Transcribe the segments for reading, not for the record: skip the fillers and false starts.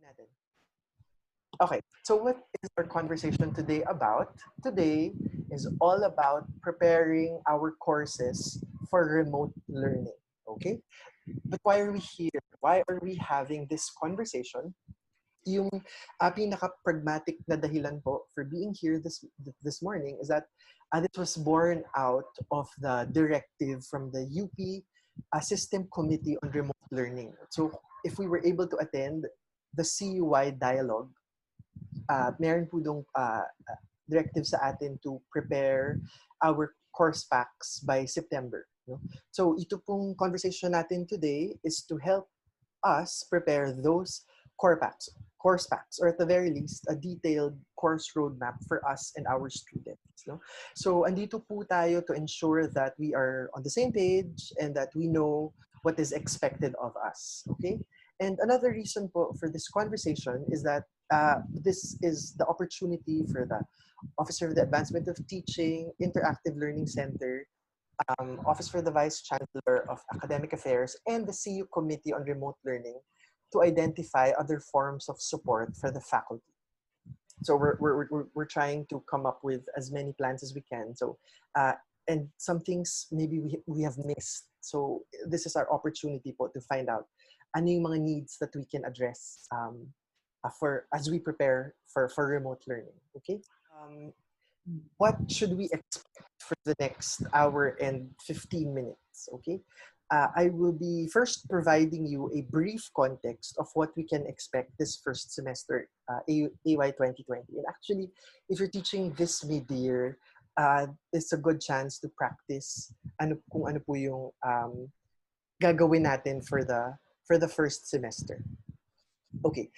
natin. Okay, so what is our conversation today about? Today is all about preparing our courses for remote learning. Okay, but why are we here? Why are we having this conversation? Yung pinaka-pragmatic na dahilan po for being here this morning is that this was born out of the directive from the UP System Committee on Remote Learning. So if we were able to attend the CUI dialogue, meron po dong directive sa atin to prepare our course packs by September. No? So ito pong conversation natin today is to help us prepare those course packs, or at the very least, a detailed course roadmap for us and our students. No? So andito po tayo to ensure that we are on the same page and that we know what is expected of us. Okay? And another reason po for this conversation is that this is the opportunity for the Office for the Advancement of Teaching, Interactive Learning Center, Office for the Vice Chancellor of Academic Affairs, and the CU Committee on Remote Learning to identify other forms of support for the faculty. So we're trying to come up with as many plans as we can. So and some things maybe we have missed. So this is our opportunity po to find out ano yung mga needs that we can address for as we prepare for remote learning. Okay. What should we expect for the next hour and 15 minutes? Okay. I will be first providing you a brief context of what we can expect this first semester, AY 2020. And actually, if you're teaching this mid-year, it's a good chance to practice kung ano po yung gagawin natin for the first semester. Okay.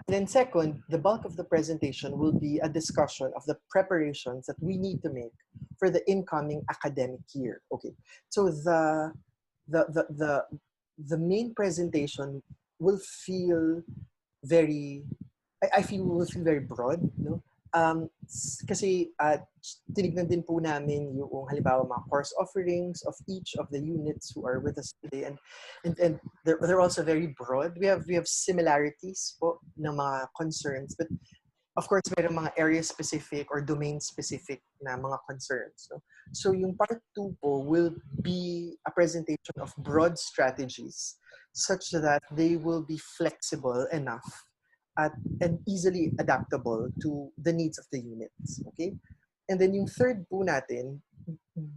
Then second, the bulk of the presentation will be a discussion of the preparations that we need to make for the incoming academic year. Okay. So the main presentation will feel very, I feel will feel very broad, no? Kasi tinignan din po namin yung halimbawa mga course offerings of each of the units who are with us today, and they're also very broad. We have similarities po ng mga concerns, but of course mayroong mga area specific or domain specific na mga concerns, no? So yung part 2 po will be a presentation of broad strategies such that they will be flexible enough and easily adaptable to the needs of the units. Okay? And then yung third po natin,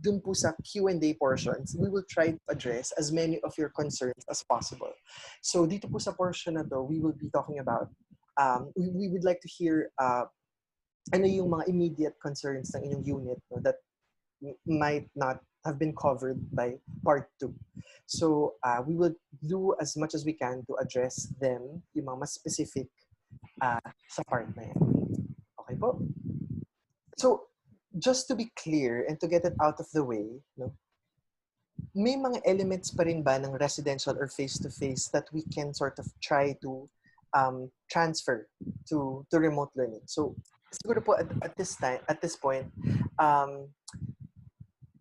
dun po sa Q&A portions, we will try to address as many of your concerns as possible. So dito po sa portion na to, we will be talking about, we would like to hear ano yung mga immediate concerns ng inyong unit, no, that might not have been covered by part 2. So we will do as much as we can to address them, yung mga mas specific sa part na yan. Okay po? So, just to be clear and to get it out of the way, no, may mga elements pa rin ba ng residential or face-to-face that we can sort of try to transfer to remote learning? So, siguro po at this point,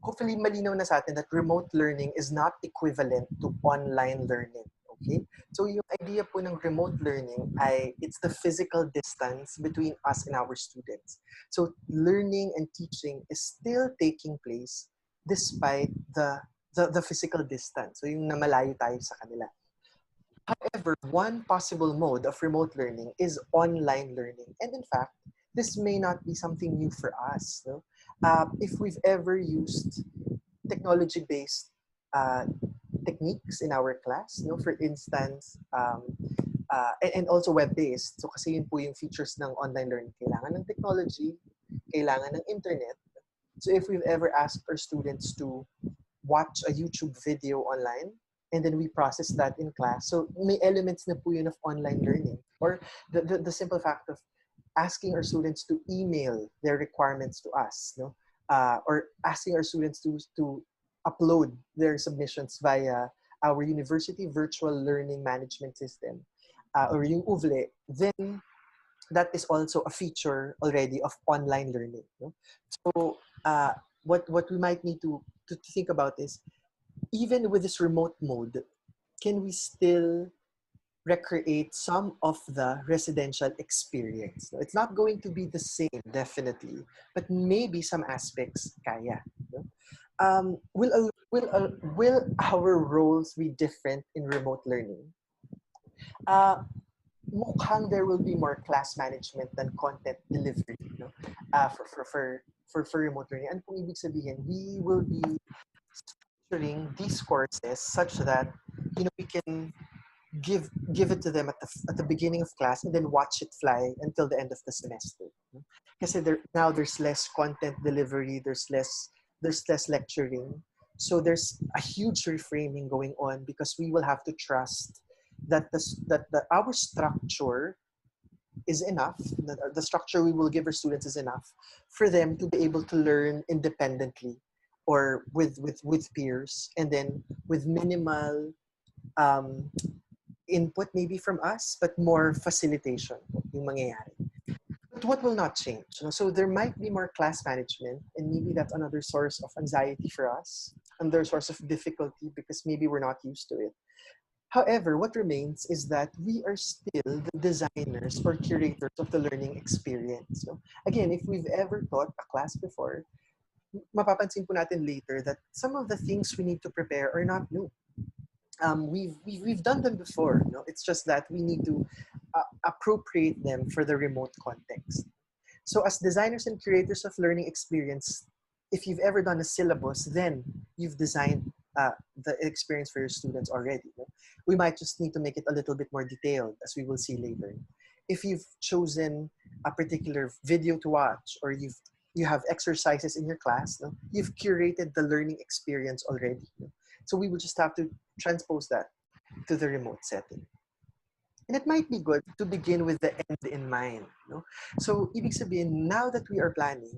hopefully malinaw na sa atin that remote learning is not equivalent to online learning. Okay? So yung idea po ng remote learning ay it's the physical distance between us and our students. So learning and teaching is still taking place despite the physical distance. So yung namalayo tayo sa kanila. However, one possible mode of remote learning is online learning. And in fact, this may not be something new for us. No? If we've ever used technology-based techniques in our class, no? For instance, and also web-based. So kasi yun po yung features ng online learning. Kailangan ng technology, kailangan ng internet. So if we've ever asked our students to watch a YouTube video online, and then we process that in class. So may elements na po yun of online learning. Or the simple fact of asking our students to email their requirements to us, no? Or asking our students to upload their submissions via our university virtual learning management system, or yung UVLE, then that is also a feature already of online learning. No? So what we might need to think about is, even with this remote mode, can we still recreate some of the residential experience. No, it's not going to be the same, definitely, but maybe some aspects kaya. No? Will our roles be different in remote learning? Uh, mukhang there will be more class management than content delivery, no? For remote learning. Ano pong ibig sabihin? We will be structuring these courses such that we can give it to them at the beginning of class and then watch it fly until the end of the semester. Because now there's less content delivery, there's less lecturing. So there's a huge reframing going on because we will have to trust that our structure is enough, the structure we will give our students is enough for them to be able to learn independently or with peers, and then with minimal um, input maybe from us, but more facilitation yung mangyayari. But what will not change? So there might be more class management, and maybe that's another source of anxiety for us, another source of difficulty because maybe we're not used to it. However, what remains is that we are still the designers or curators of the learning experience. So again, if we've ever taught a class before, mapapansin po natin later that some of the things we need to prepare are not new. We've done them before. It's just that we need to appropriate them for the remote context. So as designers and curators of learning experience, if you've ever done a syllabus, then you've designed the experience for your students already. We might just need to make it a little bit more detailed, as we will see later. If you've chosen a particular video to watch, or you have exercises in your class, you've curated the learning experience already. So we will just have to transpose that to the remote setting. And it might be good to begin with the end in mind. So, ibig sabihin, now that we are planning,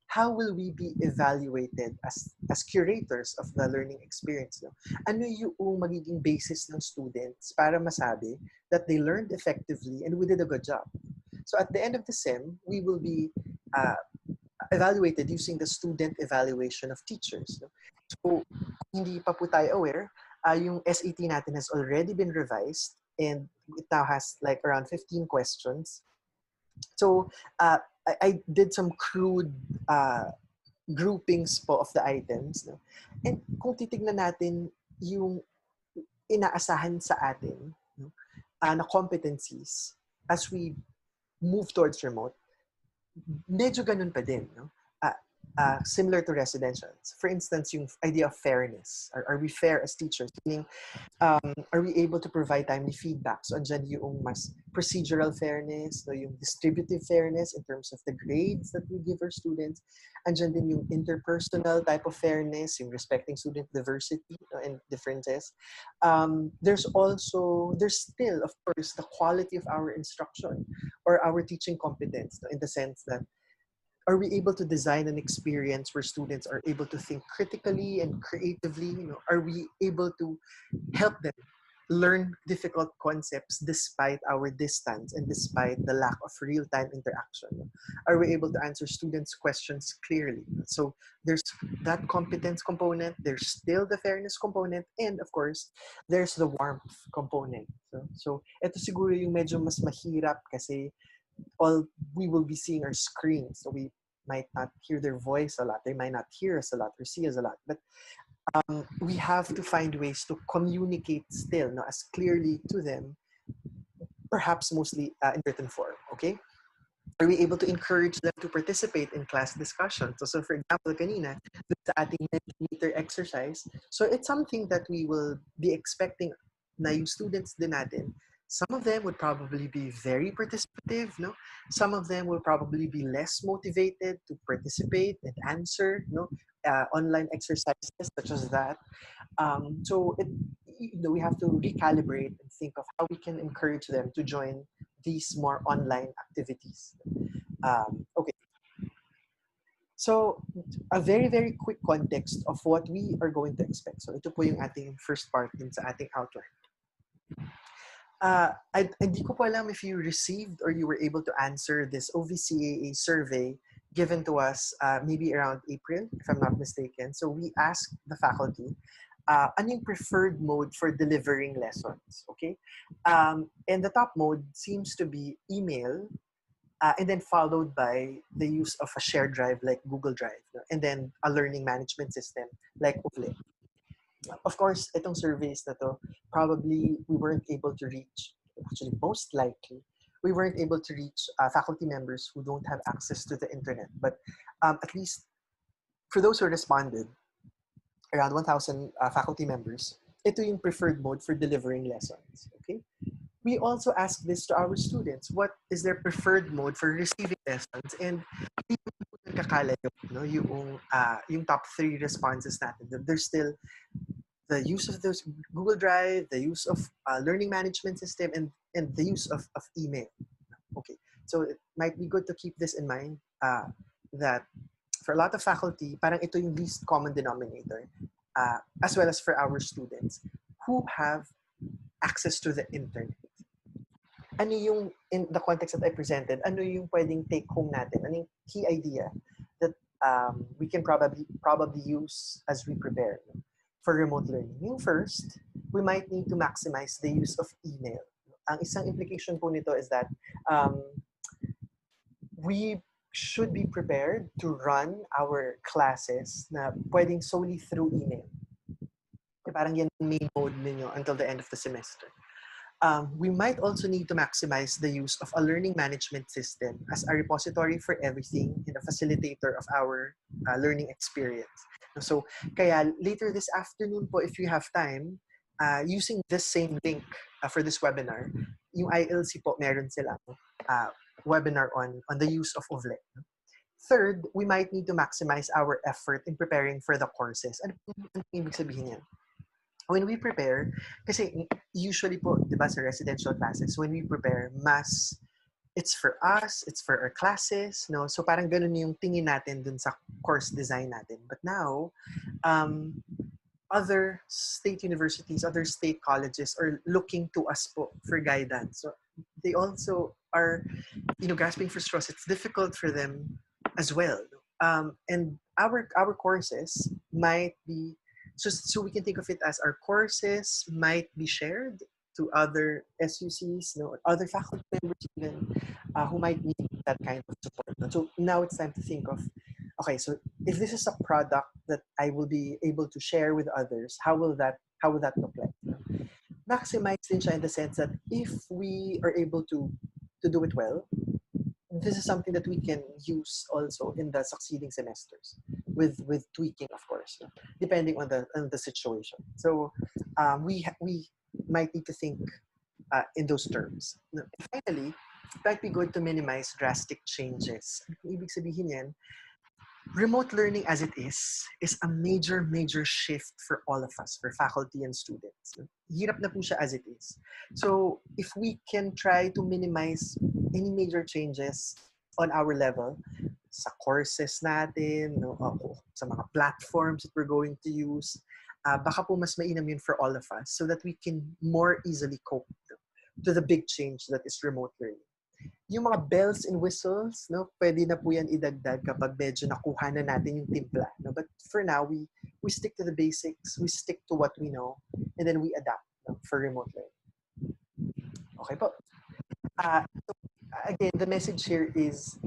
how will we be evaluated as curators of the learning experience? Ano yung magiging basis ng students para masabi that they learned effectively and we did a good job? So at the end of the SEM, we will be evaluated using the student evaluation of teachers. So, hindi pa po tayo aware, yung SAT natin has already been revised and it now has like around 15 questions. So, I did some crude groupings po of the items. And kung titignan natin yung inaasahan sa atin na competencies as we move towards remote, medyo ganun pa din. Similar to residentials. For instance, yung idea of fairness. Are we fair as teachers? Meaning, are we able to provide timely feedback? So, andyan yung mas procedural fairness, yung distributive fairness in terms of the grades that we give our students. Andyan din yung interpersonal type of fairness, yung respecting student diversity and differences. There's still, of course, the quality of our instruction or our teaching competence, in the sense that are we able to design an experience where students are able to think critically and creatively? Are we able to help them learn difficult concepts despite our distance and despite the lack of real-time interaction? Are we able to answer students' questions clearly? So there's that competence component, there's still the fairness component, and of course, there's the warmth component. So ito siguro yung medyo mas mahirap kasi all we will be seeing are screens. So we might not hear their voice a lot. They might not hear us a lot or see us a lot. But we have to find ways to communicate still as clearly to them, perhaps mostly in written form. Okay? Are we able to encourage them to participate in class discussions? So for example, kanina, sa ating meter exercise, so it's something that we will be expecting na yung students din natin. Some of them would probably be very participative, Some of them will probably be less motivated to participate and answer, online exercises such as that. So we have to recalibrate and think of how we can encourage them to join these more online activities. Okay. So, a very, very quick context of what we are going to expect. So, ito po yung ating first part din sa ating outline. Hindi ko po alam if you received or you were able to answer this OVCAA survey given to us maybe around April, if I'm not mistaken. So we asked the faculty ano yung preferred mode for delivering lessons, okay? And the top mode seems to be email, and then followed by the use of a shared drive like Google Drive, no? And then a learning management system like Ufle. Of course, itong surveys na to, probably we weren't able to reach, actually most likely, we weren't able to reach faculty members who don't have access to the internet. But at least for those who responded, around 1,000 faculty members, ito yung preferred mode for delivering lessons. Okay? We also ask this to our students. What is their preferred mode for receiving lessons? And nagkakalayo, no? Yung top 3 responses natin. There's still the use of those Google Drive, the use of learning management system, and the use of email. Okay, so it might be good to keep this in mind, that for a lot of faculty, parang ito yung least common denominator, as well as for our students who have access to the internet. Ano yung, in the context that I presented, ano yung pwedeng take home natin? Ano yung key idea that we can probably use as we prepare for remote learning? Yung first, we might need to maximize the use of email. Ang isang implication po nito is that we should be prepared to run our classes na pwedeng solely through email. Parang yan main mode ninyo until the end of the semester. We might also need to maximize the use of a learning management system as a repository for everything and a facilitator of our learning experience. So, kaya later this afternoon po, if you have time, using this same link for this webinar, yung ILC po, meron silang webinar on the use of Ufle. Third, we might need to maximize our effort in preparing for the courses. Ano ibig sabihin yan? When we prepare, kasi usually po, di ba, sa residential classes, when we prepare, it's for us, it's for our classes, no? So parang ganun yung tingin natin dun sa course design natin. But now, other state universities, other state colleges are looking to us po for guidance. So they also are, grasping for straws. It's difficult for them as well. And our courses might be, so we can think of it as our courses might be shared to other SUCs, other faculty members even, who might need that kind of support. So now it's time to think of, okay, so if this is a product that I will be able to share with others, how will that look like? Maximize din siya in the sense that if we are able to do it well, this is something that we can use also in the succeeding semesters with tweaking, of course, depending on the situation. So we might need to think in those terms. Finally, it might be good to minimize drastic changes. Ibig sabihin yan, remote learning as it is a major shift for all of us, for faculty and students. Hirap na po siya as it is. So if we can try to minimize any major changes on our level, sa courses natin, sa mga platforms that we're going to use, baka po mas mainam yun for all of us so that we can more easily cope to the big change that is remote learning. Yung mga bells and whistles, pwede na po yan idagdag kapag medyo nakuha na natin yung timpla. But for now, we stick to the basics, we stick to what we know, and then we adapt for remote learning. Okay po. So again, the message here is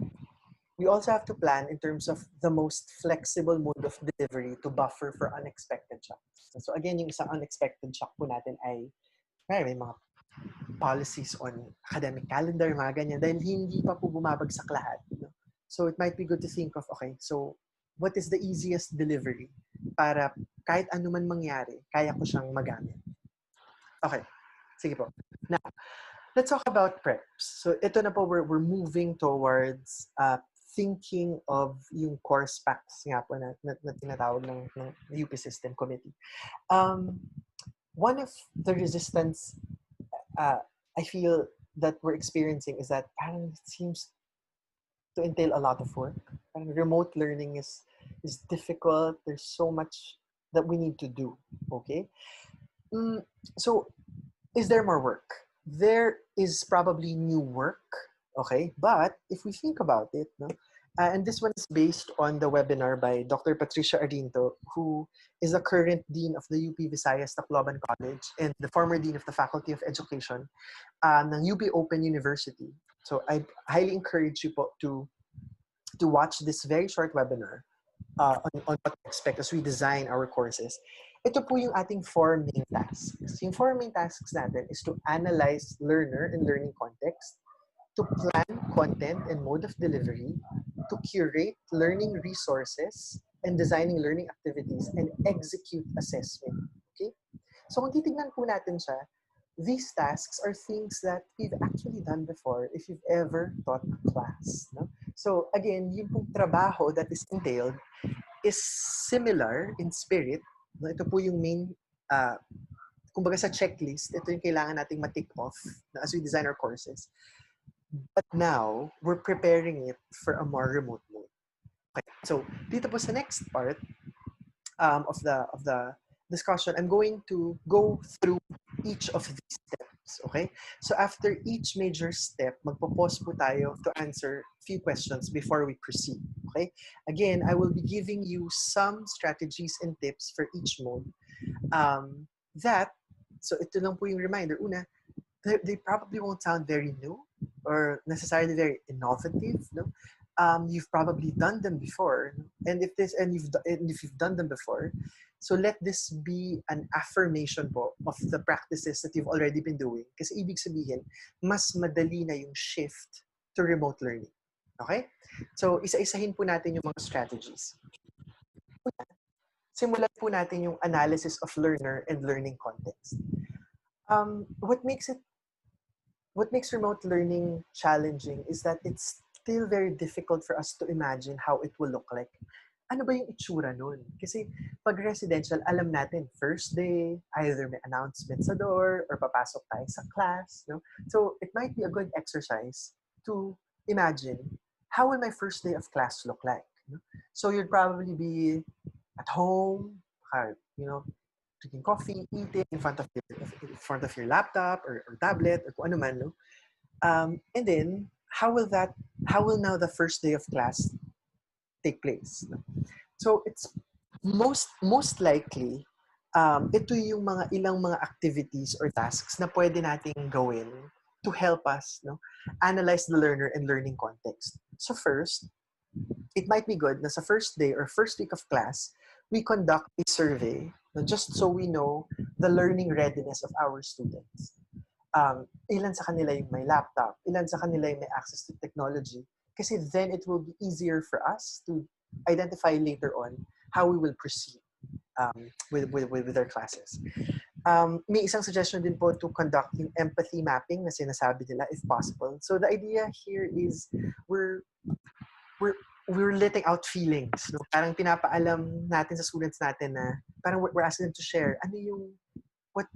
we also have to plan in terms of the most flexible mode of delivery to buffer for unexpected shocks. So again, yung isang unexpected shock po natin ay may mga policies on academic calendar, mga ganyan, dahil hindi pa po bumabagsak lahat. So it might be good to think of, okay, so what is the easiest delivery para kahit ano man mangyari, kaya ko siyang magamit. Okay, sige po. Now, let's talk about preps. So ito na po, we're moving towards thinking of yung course packs nga po na tinatawag ng UP System Committee. One of the resistance I feel that we're experiencing is that parang it seems to entail a lot of work. Parang remote learning is difficult. There's so much that we need to do. Okay? So, is there more work? There is probably new work. Okay? But if we think about it, And this one is based on the webinar by Dr. Patricia Arinto, who is the current Dean of the UP Visayas Tacloban College and the former Dean of the Faculty of Education ng UP Open University. So I highly encourage you po to watch this very short webinar on what to expect as we design our courses. Ito po yung ating 4 main tasks. Yung 4 main tasks natin is to analyze learner and learning context, to plan content and mode of delivery, to curate learning resources and designing learning activities, and execute assessment. Okay? So kung titignan po natin siya, these tasks are things that we've actually done before if you've ever taught a class. No? So again, yung pong trabaho that is entailed is similar in spirit. No? Ito po yung main, kumbaga sa checklist, ito yung kailangan nating ma-tick off as we design our courses. But now, we're preparing it for a more remote mode. Okay, so dito po sa next part of the discussion, I'm going to go through each of these steps, okay? So after each major step, magpo-pause po tayo to answer a few questions before we proceed, okay? Again, I will be giving you some strategies and tips for each mode. So ito lang po yung reminder. Una, they probably won't sound very new or necessarily very innovative, no? You've probably done them before, and if you've done them before, so let this be an affirmation po of the practices that you've already been doing. Kasi ibig sabihin, mas madali na yung shift to remote learning. Okay? So isa-isahin po natin yung mga strategies. Simulan po natin yung analysis of learner and learning context. What makes remote learning challenging is that it's still very difficult for us to imagine how it will look like. Ano ba yung itsura nun? Kasi pag residential, alam natin, first day, either may announcement sa door or papasok tayo sa class. No? So it might be a good exercise to imagine, how will my first day of class look like? No? So you'd probably be at home, drinking coffee, eating in front of your laptop or tablet or kung ano man, no? And then how will now the first day of class take place? No? So it's most likely ito yung ilang mga activities or tasks na pwede nating gawin to help us, no, analyze the learner and learning context. So first, it might be good na sa first day or first week of class, we conduct a survey, just so we know the learning readiness of our students. Ilan sa kanila yung may laptop, ilan sa kanila yung may access to technology, kasi then it will be easier for us to identify later on how we will proceed with our classes. May isang suggestion din po to conduct yung empathy mapping na sinasabi nila if possible. So the idea here is we're letting out feelings. No? Parang pinapaalam natin sa students natin na parang we're asking them to share ano yung what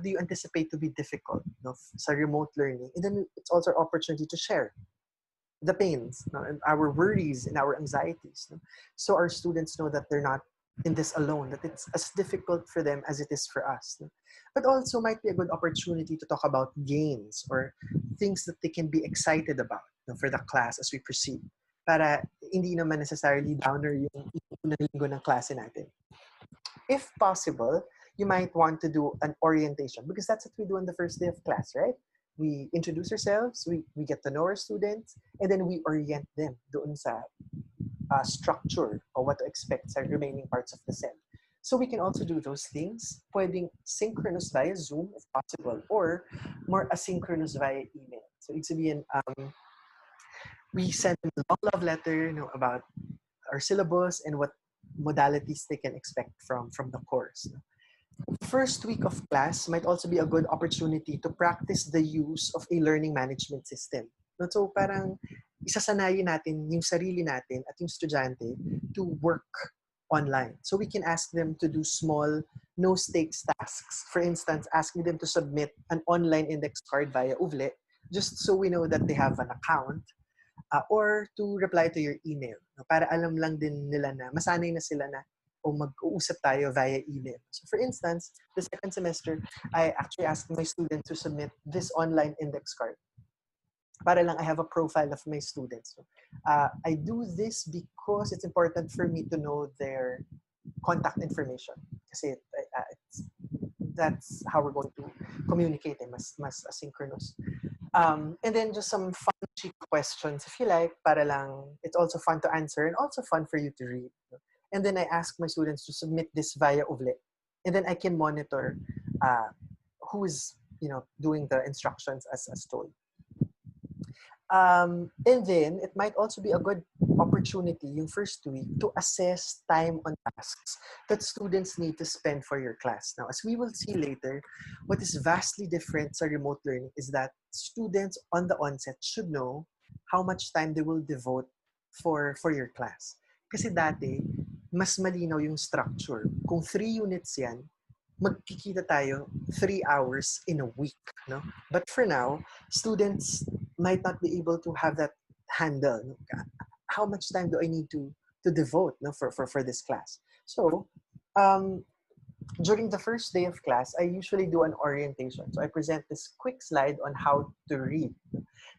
do you anticipate to be difficult, no, sa remote learning. And then it's also an opportunity to share the pains, no, and our worries and our anxieties. No? So our students know that they're not in this alone, that it's as difficult for them as it is for us. No? But also might be a good opportunity to talk about gains or things that they can be excited about, no, for the class as we proceed. Para hindi naman necessarily downer yung unang linggo ng klase natin. If possible, you might want to do an orientation because that's what we do on the first day of class, right? We introduce ourselves, we get to know our students, and then we orient them doon sa structure or what to expect sa remaining parts of the SEM. So we can also do those things, pwedeng synchronous via Zoom if possible, or more asynchronous via email. So ibig sabihin, we send them a long love letter, you know, about our syllabus and what modalities they can expect from the course. First week of class might also be a good opportunity to practice the use of a learning management system. So parang isasanayin natin yung sarili natin at yung estudyante to work online. So we can ask them to do small, no-stakes tasks. For instance, asking them to submit an online index card via Uvle, just so we know that they have an account, or to reply to your email. Para alam lang din nila na masanay na sila na o mag-uusap tayo via email. So for instance, the second semester, I actually asked my students to submit this online index card. Para lang I have a profile of my students. So I do this because it's important for me to know their contact information. Kasi that's how we're going to communicate, mas asynchronous. And then just some fun cheek questions if you like, para lang it's also fun to answer and also fun for you to read. And then I ask my students to submit this via Uvlet. And then I can monitor who is doing the instructions as told. And then it might also be a good opportunity yung first week to assess time on tasks that students need to spend for your class. Now, as we will see later, what is vastly different sa remote learning is that students on the onset should know how much time they will devote for your class. Kasi dati, mas malinaw yung structure. Kung 3 units yan, magkikita tayo 3 hours in a week. No? But for now, students might not be able to have that handle. No? How much time do I need to devote for this class? So, during the first day of class, I usually do an orientation. So I present this quick slide on how to read.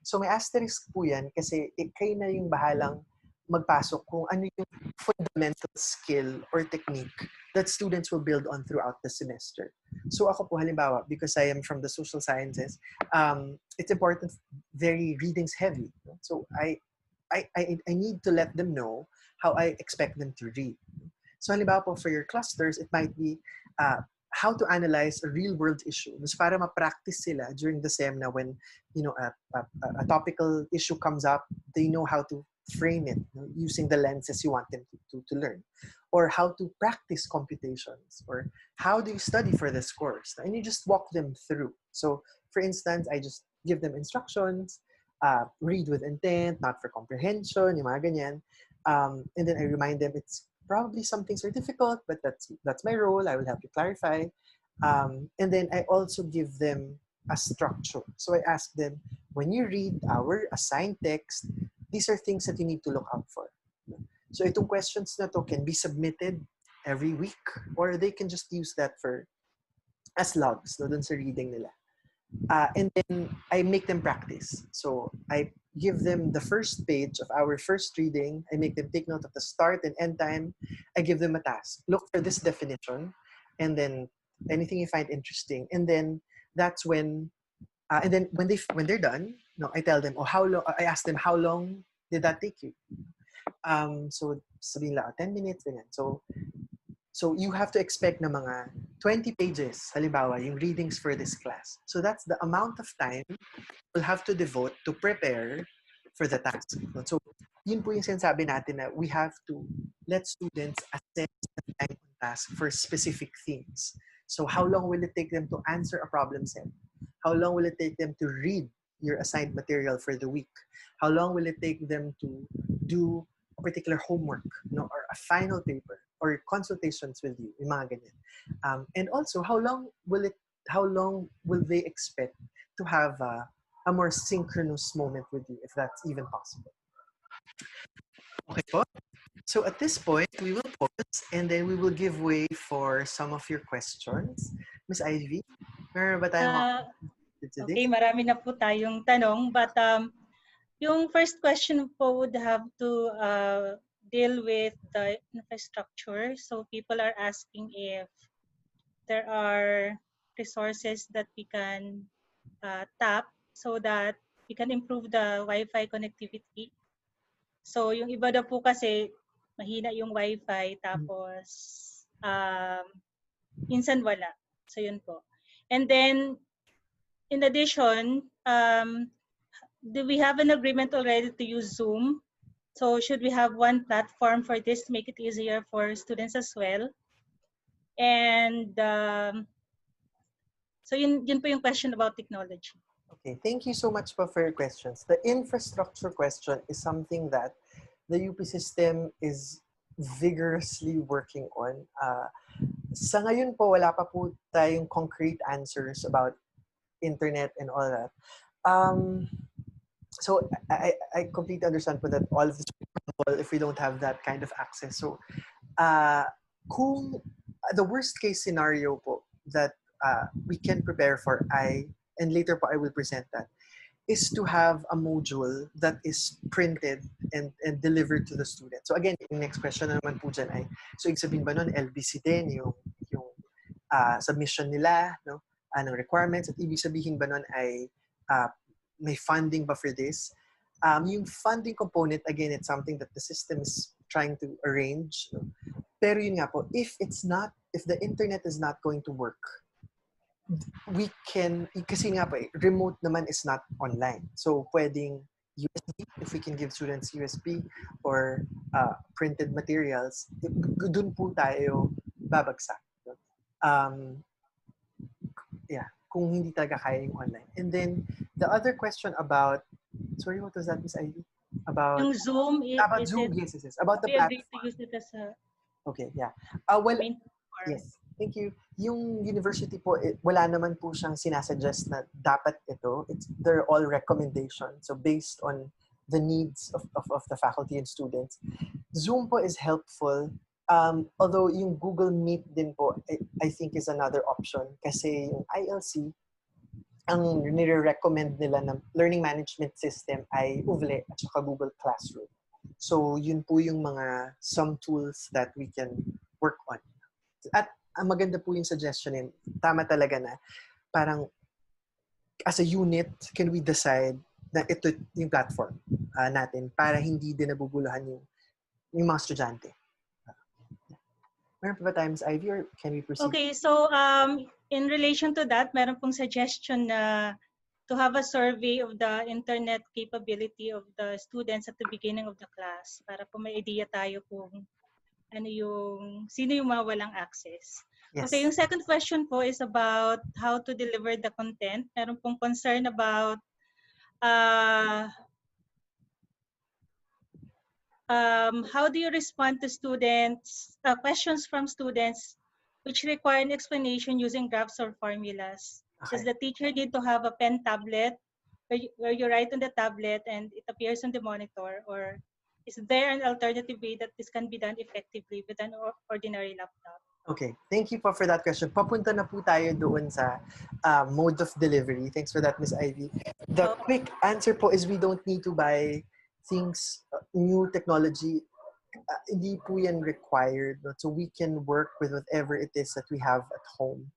So may asterisk po yan kasi kayo na yung bahalang magpasok kung ano yung fundamental skill or technique that students will build on throughout the semester. So ako po halimbawa, because I am from the social sciences, it's important, very readings heavy. So I need to let them know how I expect them to read. So halimbawa po for your clusters, it might be how to analyze a real-world issue. Mas para ma-practice sila during the SEMNA when a topical issue comes up, they know how to frame it using the lenses you want them to learn. Or how to practice computations. Or how do you study for this course? And you just walk them through. So for instance, I just give them instructions, read with intent, not for comprehension, yung mga ganyan. And then I remind them it's probably some things are difficult, but that's my role. I will help you clarify. And then I also give them a structure. So I ask them, when you read our assigned text, these are things that you need to look out for. So itong questions na to can be submitted every week, or they can just use that for as logs no, dun sa reading nila. And then I make them practice. So I give them the first page of our first reading. I make them take note of the start and end time. I give them a task. Look for this definition, and then anything you find interesting. And then that's when, and then when they're done, no, I tell them, oh, how long? I ask them, how long did that take you? So sabihin lang, 10 minutes, ganyan. So you have to expect na mga 20 pages, halimbawa, yung readings for this class. So that's the amount of time we'll have to devote to prepare for the task. So yun po yung sinasabi natin na we have to let students assess the time on task for specific themes. So how long will it take them to answer a problem set? How long will it take them to read your assigned material for the week? How long will it take them to do a particular homework, or a final paper, or consultations with you, yung mga ganyan. And also, how long will they expect to have a more synchronous moment with you, if that's even possible? Okay po. So at this point, we will pause and then we will give way for some of your questions. Miss Ivy, meron ba tayong okay, marami na po tayong tanong, but yung first question po would have to deal with the infrastructure. So people are asking if there are resources that we can tap so that we can improve the Wi-Fi connectivity. So yung iba daw po kasi mahina yung Wi-Fi tapos minsan wala. So yun po. And then in addition, do we have an agreement already to use Zoom? So should we have one platform for this to make it easier for students as well? And so yun po yung question about technology. Okay, thank you so much for your questions. The infrastructure question is something that the UP system is vigorously working on. Sa ngayon po, wala pa po tayong concrete answers about internet and all that. So I completely understand po that all of this will if we don't have that kind of access. So kung the worst case scenario po that we can prepare for, and later po I will present that, is to have a module that is printed and delivered to the student. So again, yung next question na naman po dyan ay, so ibig sabihin ba nun, LBC din yung submission nila, no? Ng requirements, at ibig sabihin ba nun ay may funding ba for this? Yung funding component, again, it's something that the system is trying to arrange. No? Pero yun nga po, if the internet is not going to work, we can, kasi nga po, remote naman is not online. So, pwedeng USB, if we can give students USB or printed materials, dun po tayo babagsak. Yeah, kung hindi talaga kaya yung online. And then, the other question about, sorry, what was that, Miss Ivy? About Yung Zoom, about Zoom, yes. About the we agree to platform. use it as a Okay, yeah. Well, main platform. yes. Thank you. Yung university po, wala naman po siyang sinasuggest na dapat ito. They're all recommendations. So based on the needs of the faculty and students. Zoom po is helpful. Although yung Google Meet din po, I think is another option. Kasi yung ILC, ang nire-recommend nila na learning management system ay Oovle at saka Google Classroom. So yun po yung mga some tools that we can work on. At ang maganda po yung suggestion yun, tama talaga na parang as a unit, can we decide na ito yung platform natin para hindi din nabubulahan yung mga estudyante. Meron pa ba times, Ivy, or can we proceed? Okay, so in relation to that, meron pong suggestion na to have a survey of the internet capability of the students at the beginning of the class para po may idea tayo kung sino yung mga walang access. Yes. Okay, yung second question po is about how to deliver the content. Meron pong concern about how do you respond to students, questions from students which require an explanation using graphs or formulas? Okay. Does the teacher need to have a pen tablet where you write on the tablet and it appears on the monitor, or is there an alternative way that this can be done effectively with an ordinary laptop? Okay, thank you po for that question. Papunta na po tayo doon sa mode of delivery. Thanks for that, Miss Ivy. The quick answer po is we don't need to buy things, new technology. Hindi po yan required. No? So we can work with whatever it is that we have at home.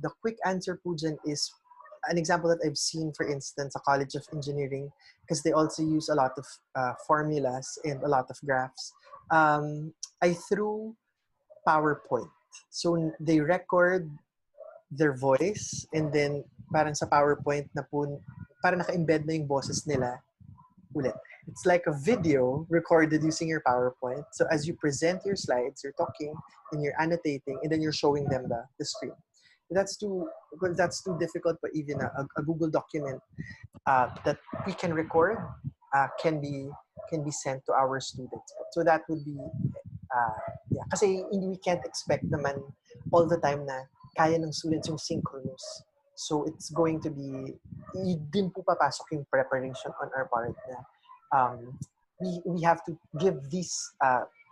The quick answer po dyan is an example that I've seen, for instance, a College of Engineering, because they also use a lot of formulas and a lot of graphs. I threw PowerPoint. So they record their voice and then parang sa PowerPoint na po, parang naka-embed na yung boses nila ulit. It's like a video recorded using your PowerPoint. So as you present your slides, you're talking and you're annotating and then you're showing them the screen. That's too difficult, but even a Google document that we can record can be sent to our students. So that would be yeah, kasi we can't expect naman all the time na kaya ng students yung synchronous. So it's going to be, din po papasok yung preparation on our part na we have to give these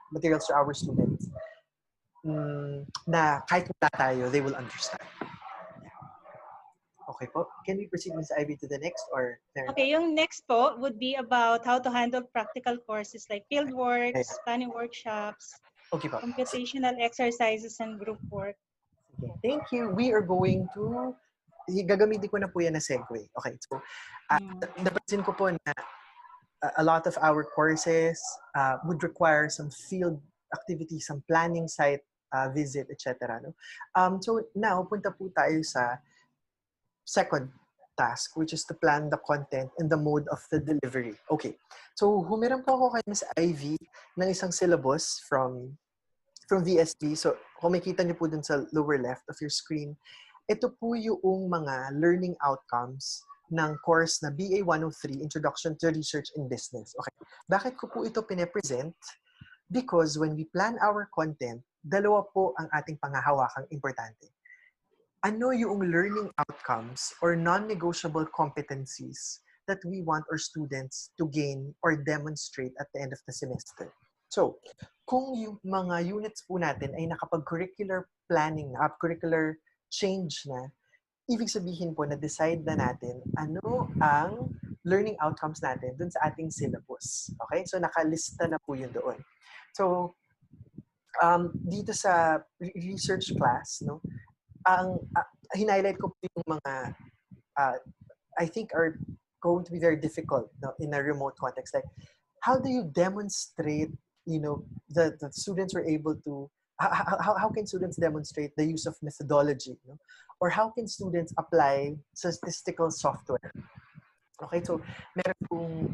materials to our students na kahit wala tayo, they will understand. Okay po. Can we proceed, Ms. Ivy, to the next? Or okay, yung next po would be about how to handle practical courses like field works, planning workshops, okay po. computational exercises, and group work. Okay. Thank you. We are going to, gagamitin ko na po yan na segue. Okay, so napansin ko po na a lot of our courses would require some field activities, some planning site visit, etc. No? So now, punta po tayo sa second task, which is to plan the content and the mode of the delivery. Okay. So, humiram po ako kay Ms. Ivy ng isang syllabus from VSB. So, kung makita niyo po dun sa lower left of your screen, ito po yung mga learning outcomes ng course na BA 103, Introduction to Research in Business. Okay. Bakit ko po ito pine-present? Because when we plan our content, dalawa po ang ating pangahawakang importante. Ano yung learning outcomes or non-negotiable competencies that we want our students to gain or demonstrate at the end of the semester. So, kung yung mga units po natin ay nakapag-curricular planning na, curricular change na, ibig sabihin po na decide na natin ano ang learning outcomes natin dun sa ating syllabus. Okay? So nakalista na po yun doon. So dito sa research class, no, ang hinighlight ko po yung mga I think are going to be very difficult, no, in a remote context. Like, how do you demonstrate, the students were able to, how can students demonstrate the use of methodology, or how can students apply statistical software? Okay, so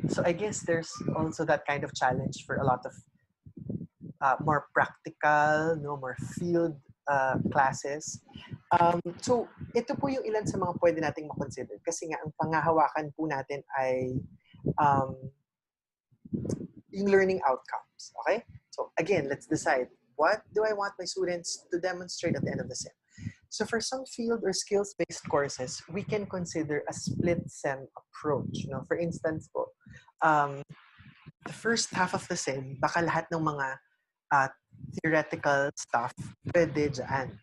so I guess there's also that kind of challenge for a lot of more practical, more field classes. So, ito po yung ilan sa mga pwede nating makonsider. Kasi nga, ang pangahawakan po natin ay yung learning outcomes. Okay? So, again, let's decide, what do I want my students to demonstrate at the end of the sem? So, for some field or skills-based courses, we can consider a split sem approach. For instance po, the first half of the sem, baka lahat ng mga theoretical stuff pwede dyan.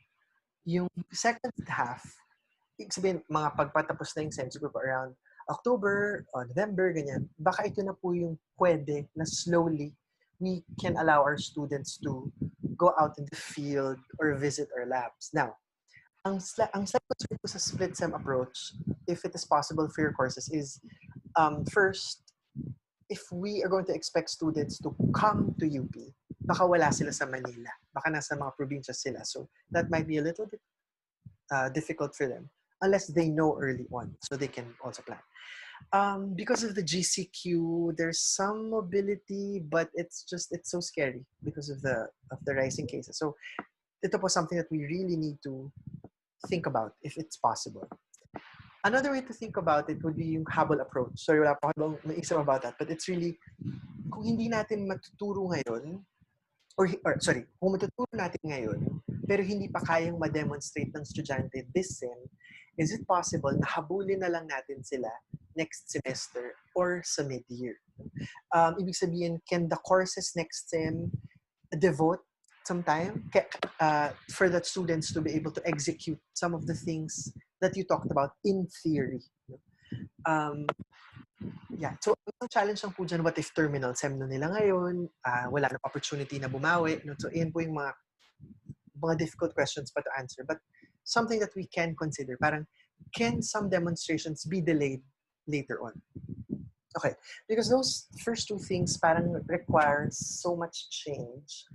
Yung second half, ibig sabihin, mga pagpatapos na yung sem, siguro around October or November, ganyan, baka ito na po yung pwede na slowly we can allow our students to go out in the field or visit our labs. Now, ang second po sa split sem approach, if it is possible for your courses, is first, if we are going to expect students to come to UP, baka wala sila sa Manila. Baka nasa mga probinsya sila. So that might be a little bit difficult for them unless they know early on so they can also plan. Because of the GCQ, there's some mobility, but it's so scary because of the rising cases. So ito po something that we really need to think about if it's possible. Another way to think about it would be yung habol approach. Sorry, wala pa akong maisip about that. But it's really, kung hindi natin matuturo ngayon, kung matuturo natin ngayon, pero hindi pa kayang ma-demonstrate ng estudyante this sem, is it possible na habulin na lang natin sila next semester or sa mid-year? Ibig sabihin, can the courses next sem devote some time for the students to be able to execute some of the things that you talked about in theory? Yeah, so ang challenge lang po dyan, what if terminal sem na nila ngayon, wala na opportunity na bumawi, so yan po yung mga difficult questions pa to answer, but something that we can consider, parang, can some demonstrations be delayed later on? Okay, because those first two things parang require so much change.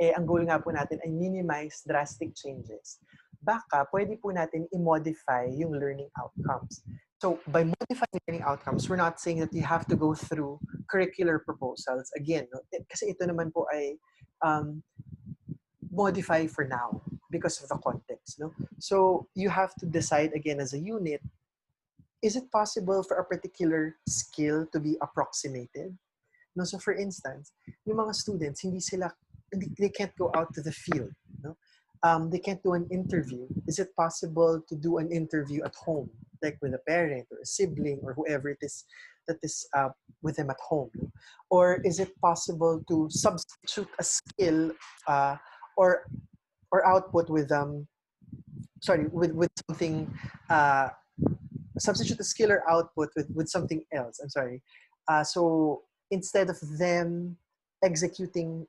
Ang goal nga po natin ay minimize drastic changes. Baka pwede po natin i-modify yung learning outcomes. So by modifying learning outcomes, we're not saying that you have to go through curricular proposals again. No? Kasi ito naman po ay modify for now because of the context. No? So you have to decide again as a unit, is it possible for a particular skill to be approximated? No? So for instance, yung mga students, they can't go out to the field. No? They can't do an interview. Is it possible to do an interview at home, like with a parent or a sibling or whoever it is that is with them at home? Or is it possible to substitute a skill or output with something, substitute a skill or output with something else? I'm sorry. So instead of them executing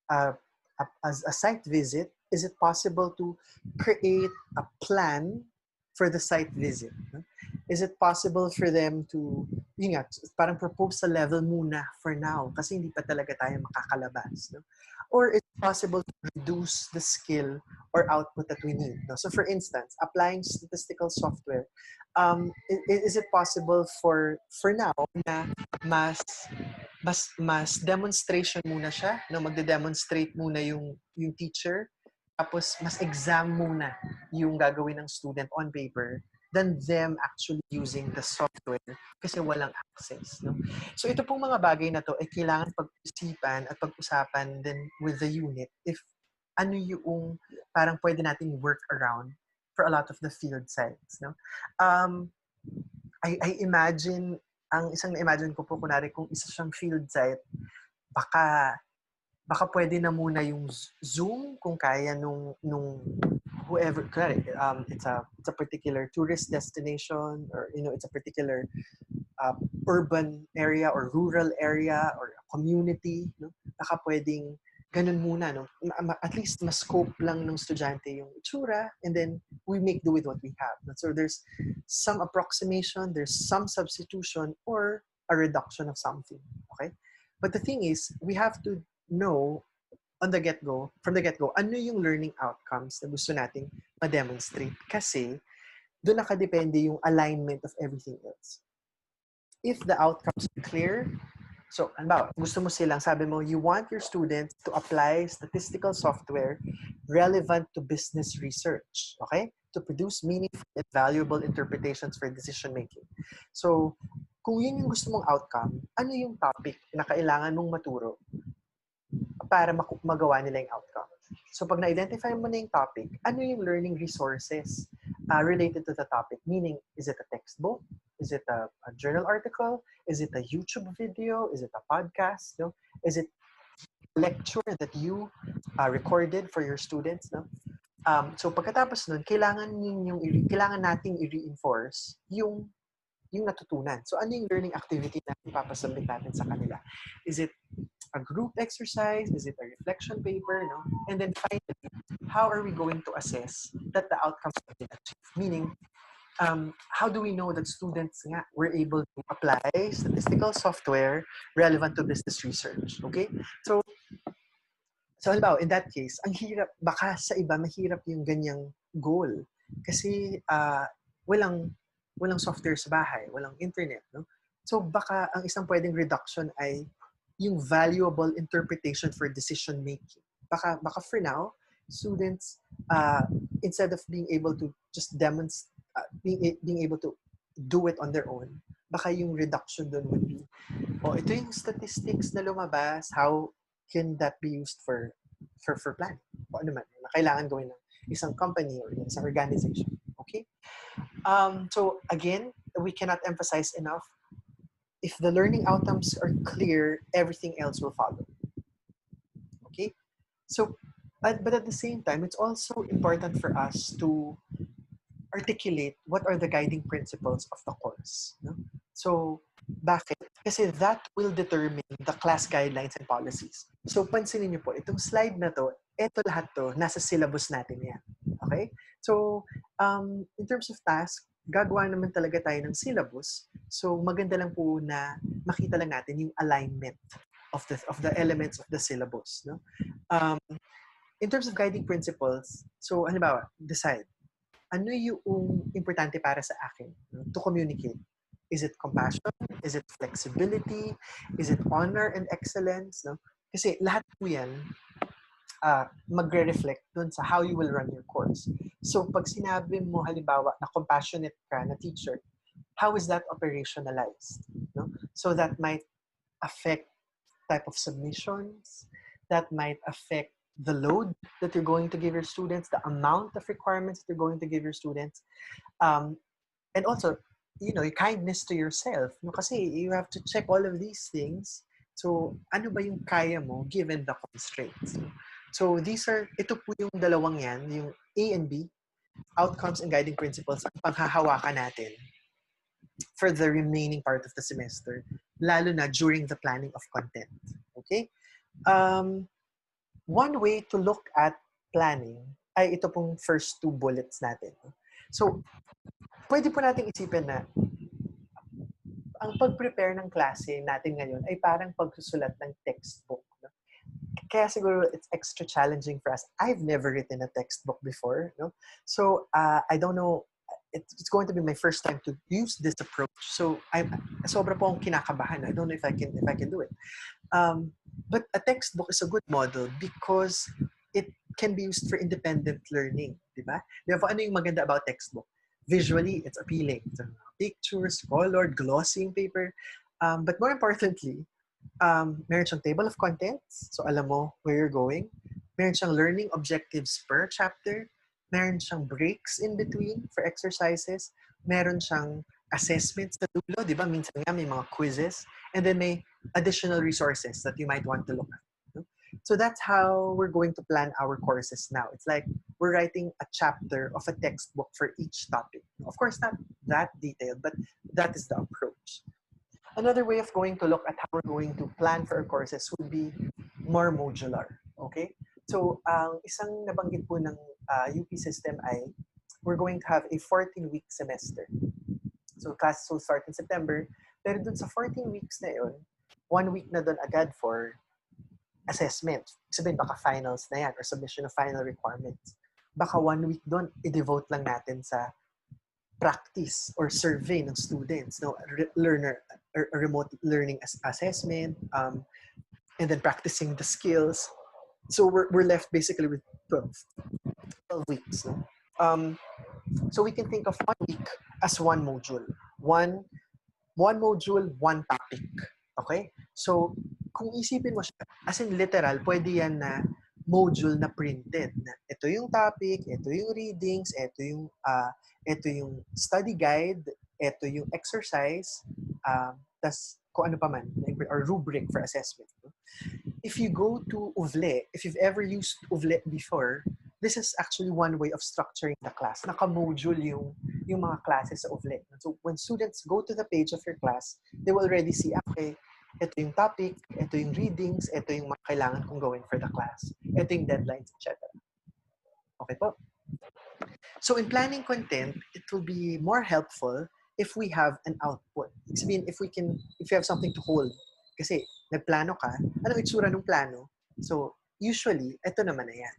as a site visit, is it possible to create a plan for the site visit? No? Is it possible for them to, parang propose a level muna for now kasi hindi pa talaga tayo makakalabas. No? Or is it possible to reduce the skill or output that we need? No? So for instance, applying statistical software, is it possible for now na mas demonstration muna siya, no? Magde-demonstrate muna yung teacher, tapos mas exam muna yung gagawin ng student on paper than them actually using the software kasi walang access. No? So ito pong mga bagay na to ay kailangan pag-isipan at pag-usapan din with the unit if ano yung parang pwede nating work around for a lot of the field sites. No? I imagine, ang isang na-imagine ko po, kunwari kung isa siyang field site, baka pwede na muna yung Zoom kung kaya nung whoever, it's a particular tourist destination, or it's a particular urban area or rural area or community, no? Baka pwedeng ganun muna, no? At least ma-scope lang ng estudyante yung itsura, and then we make do with what we have. So there's some approximation, there's some substitution, or a reduction of something. Okay? But the thing is, we have to know from the get-go, ano yung learning outcomes na gusto nating ma-demonstrate. Kasi, doon nakadepende yung alignment of everything else. If the outcomes are clear, so, halimbawa, gusto mo silang, sabi mo, you want your students to apply statistical software relevant to business research, okay? To produce meaningful and valuable interpretations for decision-making. So, kung yun yung gusto mong outcome, ano yung topic na kailangan mong maturo para magawa nila yung outcome? So, pag na-identify mo na yung topic, ano yung learning resources related to the topic? Meaning, is it a textbook? Is it a journal article? Is it a YouTube video? Is it a podcast? No? Is it a lecture that you recorded for your students? No? So pagkatapos nun, kailangan nating i-reinforce yung natutunan. So ano yung learning activity na ipapasubmit natin sa kanila? Is it a group exercise? Is it a reflection paper? No? And then finally, how are we going to assess that the outcomes have been achieved? Meaning, how do we know that students were able to apply statistical software relevant to business research? Okay? So halimbawa, in that case, ang hirap, baka sa iba, mahirap yung ganyang goal. Kasi walang software sa bahay, walang internet. No? So baka ang isang pwedeng reduction ay yung valuable interpretation for decision making. Baka for now, students, instead of being able to just demonstrate, being able to do it on their own, baka yung reduction doon would be, ito yung statistics na lumabas, how can that be used for planning? O ano man, na kailangan gawin ng isang company or isang organization. Okay? So again, we cannot emphasize enough, if the learning outcomes are clear, everything else will follow. Okay? So, but at the same time, it's also important for us to articulate what are the guiding principles of the course. No? So, bakit? Kasi that will determine the class guidelines and policies. So, pansinin niyo po, itong slide na to, eto lahat to, nasa syllabus natin yan. Okay? So, in terms of task, gagawa naman talaga tayo ng syllabus. So, maganda lang po na makita lang natin yung alignment of the elements of the syllabus. No? In terms of guiding principles, so, halimbawa, decide. Ano yung importante para sa akin, no? To communicate? Is it compassion? Is it flexibility? Is it honor and excellence? No? Kasi lahat po yan magre-reflect dun sa how you will run your course. So pag sinabi mo halimbawa na compassionate ka na teacher, how is that operationalized? No? So that might affect type of submissions, that might affect the load that you're going to give your students, the amount of requirements that you're going to give your students, and also, your kindness to yourself. No? Kasi you have to check all of these things. So, ano ba yung kaya mo given the constraints? So, ito po yung dalawang yan, yung A and B, outcomes and guiding principles, ang panghahawakan natin for the remaining part of the semester, lalo na during the planning of content. Okay? One way to look at planning ay ito pong first two bullets natin. So, pwede po nating isipin na ang pag-prepare ng klase natin ngayon ay parang pagsusulat ng textbook. No? Kaya siguro it's extra challenging for us. I've never written a textbook before. No? So, I don't know, it's going to be my first time to use this approach. So, sobra po akong kinakabahan. I don't know if I can do it. But a textbook is a good model because it can be used for independent learning. Diba? Diba, ano yung maganda about textbook? Visually, it's appealing. It's pictures, colored, glossy paper. But more importantly, meron siyang table of contents. So alam mo where you're going. Meron siyang learning objectives per chapter. Meron siyang breaks in between for exercises. Meron siyang assessments sa dulo. Di ba? Minsan nga may mga quizzes. And then may additional resources that you might want to look at. So that's how we're going to plan our courses now. It's like we're writing a chapter of a textbook for each topic. Of course, not that detailed, but that is the approach. Another way of going to look at how we're going to plan for our courses would be more modular. Okay? So, ang isang nabanggit po ng UP system ay we're going to have a 14-week semester. So, classes will start in September. Pero dun sa 14 weeks na yun, 1 week na dun agad for assessment. Sabihin, baka finals na yan or submission of final requirements. Baka 1 week dun, i-devote lang natin sa practice or survey ng students, no, learner or remote learning assessment, and then practicing the skills. So we're left basically with 12 weeks. No? So we can think of 1 week as one module. One module, one topic. Okay? So kung isipin mo siya, as in literal, pwede yan na module na printed. Na ito yung topic, ito yung readings, ito yung study guide, ito yung exercise, tas kung ano pa man, or rubric for assessment. If you go to UVLE, if you've ever used UVLE before, this is actually one way of structuring the class. Naka-module yung mga classes sa UVLE. So when students go to the page of your class, they will already see, okay, ito yung topic, ito yung readings, ito yung mga kailangan kong gawin for the class, ito yung deadlines, etc. Okay po? So in planning content, it will be more helpful if we have an output. Ibig sabihin, if you have something to hold. Kasi nagplano ka, anong itsura ng plano? So usually, ito naman na yan.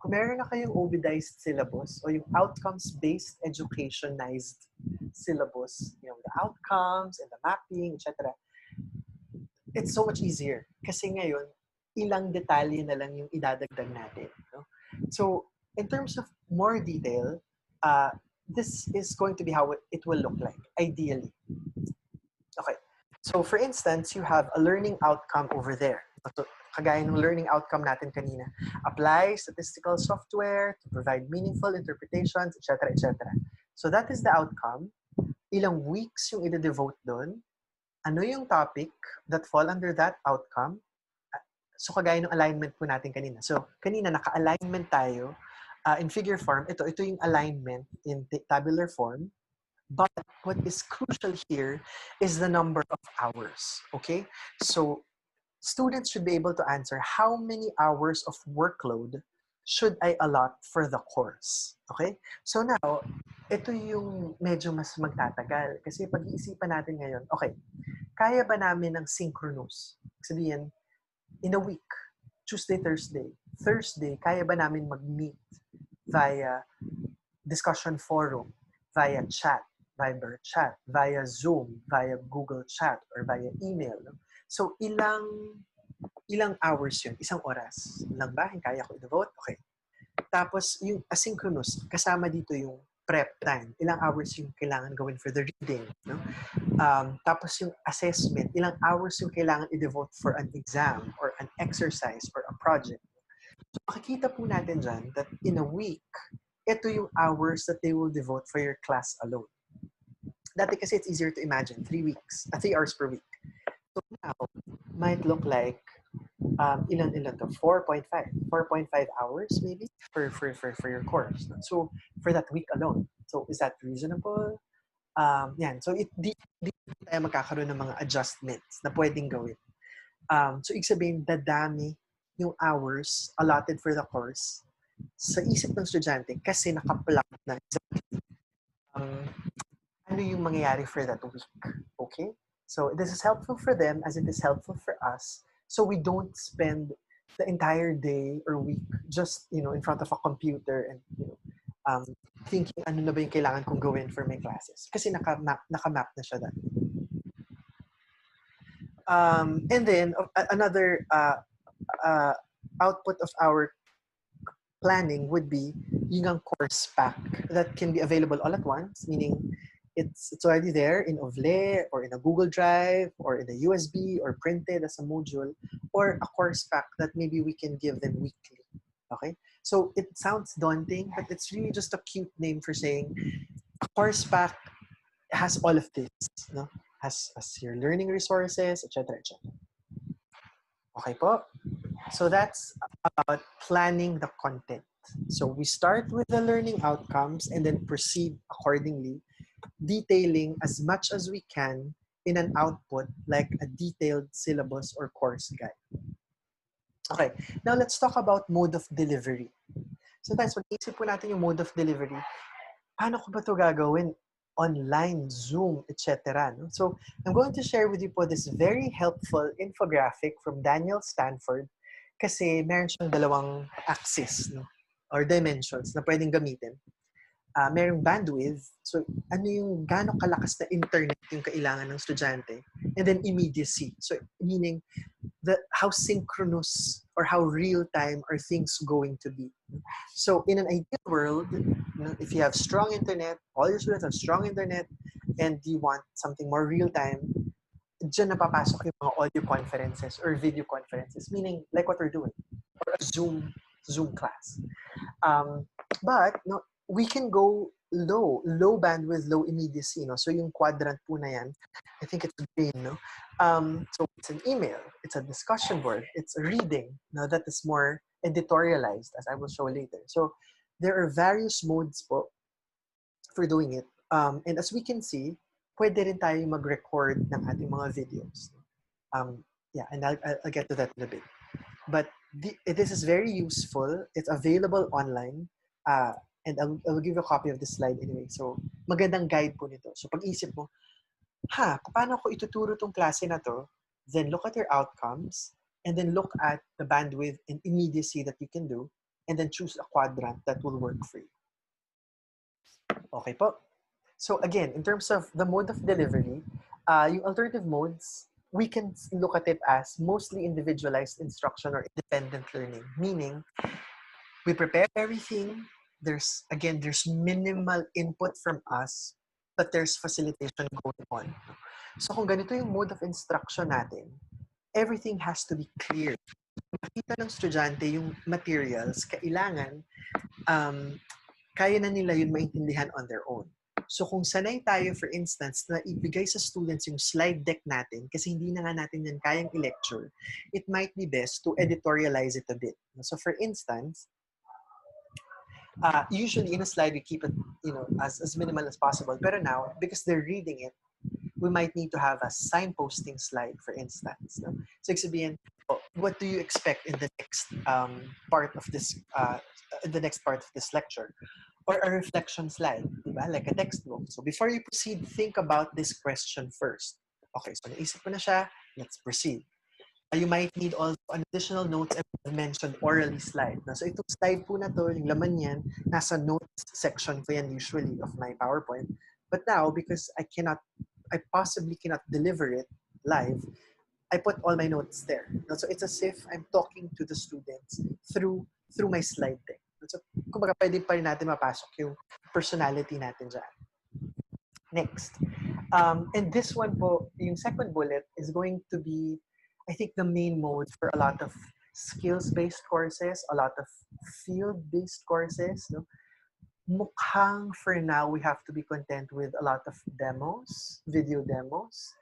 Kung meron na kayong OBDized syllabus o yung outcomes-based educationized syllabus, the outcomes and the mapping, etc., it's so much easier. Kasi ngayon, ilang detalye na lang yung idadagdag natin. No? So, in terms of more detail, this is going to be how it will look like, ideally. Okay. So, for instance, you have a learning outcome over there. So, kagaya ng learning outcome natin kanina. Apply statistical software to provide meaningful interpretations, etc., etc. So, that is the outcome. Ilang weeks yung ide-devote doon. Ano yung topic that fall under that outcome? So, kagaya ng alignment po natin kanina. So, kanina, naka-alignment tayo in figure form. Ito yung alignment in tabular form. But what is crucial here is the number of hours. Okay? So, students should be able to answer how many hours of workload should I allot for the course. Okay? So now, ito yung medyo mas magtatagal. Kasi pag-iisipan natin ngayon, okay, kaya ba namin ng synchronous? Sabihin, in a week, Tuesday, Thursday, kaya ba namin mag-meet via discussion forum, via chat, Viber chat, via Zoom, via Google Chat, or via email? No? So, ilang hours yun? Isang oras lang ba? Kaya ko i-devote? Okay. Tapos, yung asynchronous, kasama dito yung prep time. Ilang hours yung kailangan gawin for the reading. No? Tapos yung assessment, ilang hours yung kailangan i-devote for an exam or an exercise or a project. So, makikita po natin dyan that in a week, ito yung hours that they will devote for your class alone. Dati kasi it's easier to imagine, 3 hours per week. So now, might look like ilan to 4.5 hours maybe for your course. So for that week alone. So is that reasonable? Yan. So di tayo magkakaroon ng mga adjustments na pwedeng gawin. So ibig sabihin, dadami yung hours allotted for the course sa isip ng estudyante kasi nakaplot na ano yung mangyayari for that week. Okay? So this is helpful for them as it is helpful for us. So we don't spend the entire day or week just, in front of a computer and, thinking ano na ba yung kailangan kong gawin for my classes. Kasi naka-map na siya dati. And then another output of our planning would be yung course pack that can be available all at once, meaning it's already there in UVLE or in a Google Drive or in a USB or printed as a module, or a course pack that maybe we can give them weekly. Okay? So it sounds daunting, but it's really just a cute name for saying a course pack has all of this, no? Has your learning resources, etc., etc. Okay po? So that's about planning the content. So we start with the learning outcomes and then proceed accordingly, detailing as much as we can in an output like a detailed syllabus or course guide. Okay, now let's talk about mode of delivery. Sometimes pag-isip po natin yung mode of delivery, paano ko ba ito gagawin? Online, Zoom, etc. No? So I'm going to share with you po this very helpful infographic from Daniel Stanford kasi meron siyang dalawang axis, no? Or dimensions na pwedeng gamitin. Merong bandwidth, so ano yung gaano kalakas na internet yung kailangan ng estudyante, and then immediacy, so meaning how synchronous or how real time are things going to be. So in an ideal world, if you have strong internet, all your students have strong internet, and you want something more real time, dyan napapasok yung mga audio conferences or video conferences, meaning like what we're doing, or a Zoom class. But no, we can go low bandwidth, low immediacy. No? So yung quadrant po na yan, I think it's green. No? So it's an email, it's a discussion board, it's a reading. Now that is more editorialized, as I will show later. So there are various modes po for doing it. And as we can see, pwede rin tayo mag-record ng ating mga videos. Yeah, and I'll get to that in a bit. But this is very useful. It's available online. And I'll give you a copy of this slide anyway. So, magandang guide po nito. So, pag-isip mo, paano ko ituturo tong klase na to? Then look at your outcomes, and then look at the bandwidth and immediacy that you can do, and then choose a quadrant that will work for you. Okay po? So again, in terms of the mode of delivery, yung alternative modes, we can look at it as mostly individualized instruction or independent learning, meaning we prepare everything. There's minimal input from us, but there's facilitation going on. So kung ganito yung mode of instruction natin, everything has to be clear. Makita ng estudyante yung materials, kailangan kaya na nila yun maintindihan on their own. So kung sanay tayo, for instance, na ibigay sa students yung slide deck natin, kasi hindi na nga natin yan kayang i-lecture, it might be best to editorialize it a bit. So for instance, usually in a slide, we keep it as minimal as possible. But now, because they're reading it, we might need to have a signposting slide, for instance. No? So sabihin, what do you expect in the next part of this lecture? Or a reflection slide, diba? Like a textbook. So before you proceed, think about this question first. Okay, so naisip ko na siya, let's proceed. You might need also an additional notes I've mentioned orally slide. So itong slide po na to, yung laman yan, nasa notes section ko yan usually of my PowerPoint. But now, because I possibly cannot deliver it live, I put all my notes there. So it's as if I'm talking to the students through my slide deck. So, kumbaga, pwede pa rin natin mapasok yung personality natin dyan. Next. And this one po, yung second bullet is going to be, I think, the main mode for a lot of skills-based courses, a lot of field-based courses. No? Mukhang for now, we have to be content with a lot of demos, video demos,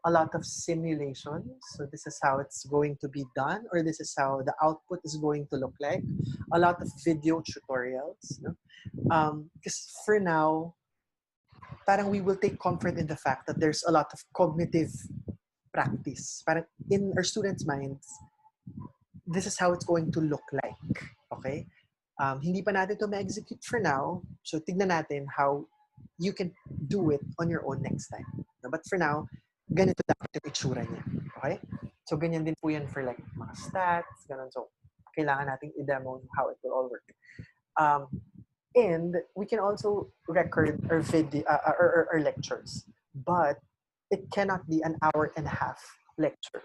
a lot of simulations. So this is how it's going to be done, or this is how the output is going to look like. A lot of video tutorials. No? Because for now, parang we will take comfort in the fact that there's a lot of cognitive practice. Parang in our students' minds, this is how it's going to look like. Okay? Hindi pa natin ito ma-execute for now. So tignan natin how you can do it on your own next time. But for now, ganito dapat yung itsura niya. Okay? So, ganyan din po yan for like mga stats, ganun. So, kailangan nating i-demo how it will all work. And we can also record our video, our lectures. But it cannot be an hour and a half lecture.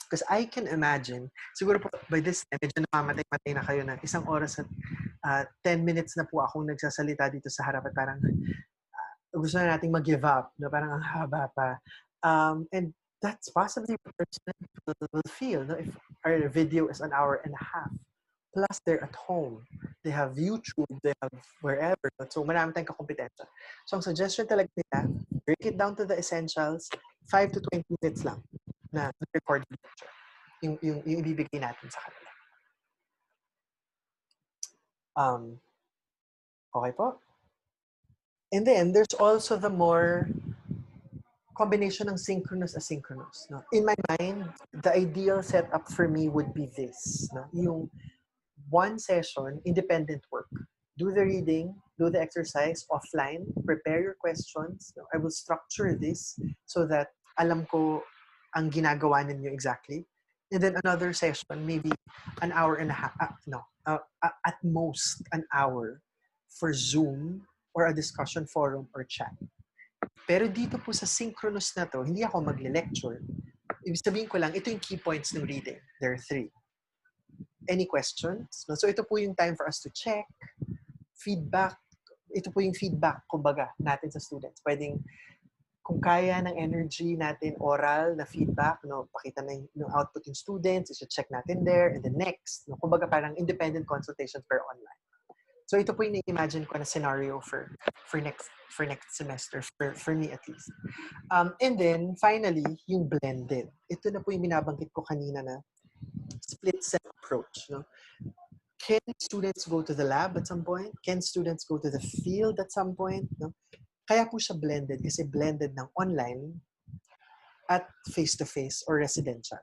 Because I can imagine, siguro po by this time, medyo namamatay-matay na kayo na isang oras at 10 minutes na po akong nagsasalita dito sa harap at parang gusto na nating mag-give up, no? Parang ang haba pa. And that's possibly what people will feel, no? If our video is an hour and a half. Plus, they're at home. They have YouTube, they have wherever. So, marami tayong kakompetensya. So, ang suggestion talaga nila, break it down to the essentials, 5 to 20 minutes lang na recorded lecture. Yung ibibigay natin sa kanila. Um, okay po? And then, there's also the more combination ng synchronous asynchronous. No? In my mind, the ideal setup for me would be this. No? Yung one session, independent work. Do the reading, do the exercise offline, prepare your questions. No? I will structure this so that alam ko ang ginagawa ninyo exactly. And then another session, maybe an hour and a half, at most an hour for Zoom or a discussion forum or chat. Pero dito po sa synchronous na to, hindi ako magle-lecture. Ibig sabihin ko lang, ito yung key points ng reading. There are 3. Any questions? No? So ito po yung time for us to check, feedback. Ito po yung feedback, kumbaga, natin sa students. Pwedeng, kung kaya ng energy natin, oral na feedback, no, pakita na yung output ng students, i-check natin there, and then next, no, kumbaga parang independent consultations pero online. So ito po yung na-imagine ko na scenario for next semester, for me at least. And then, finally, yung blended. Ito na po yung binabanggit ko kanina na split set approach. No? Can students go to the lab at some point? Can students go to the field at some point? No? Kaya po siya blended kasi blended ng online at face-to-face or residential.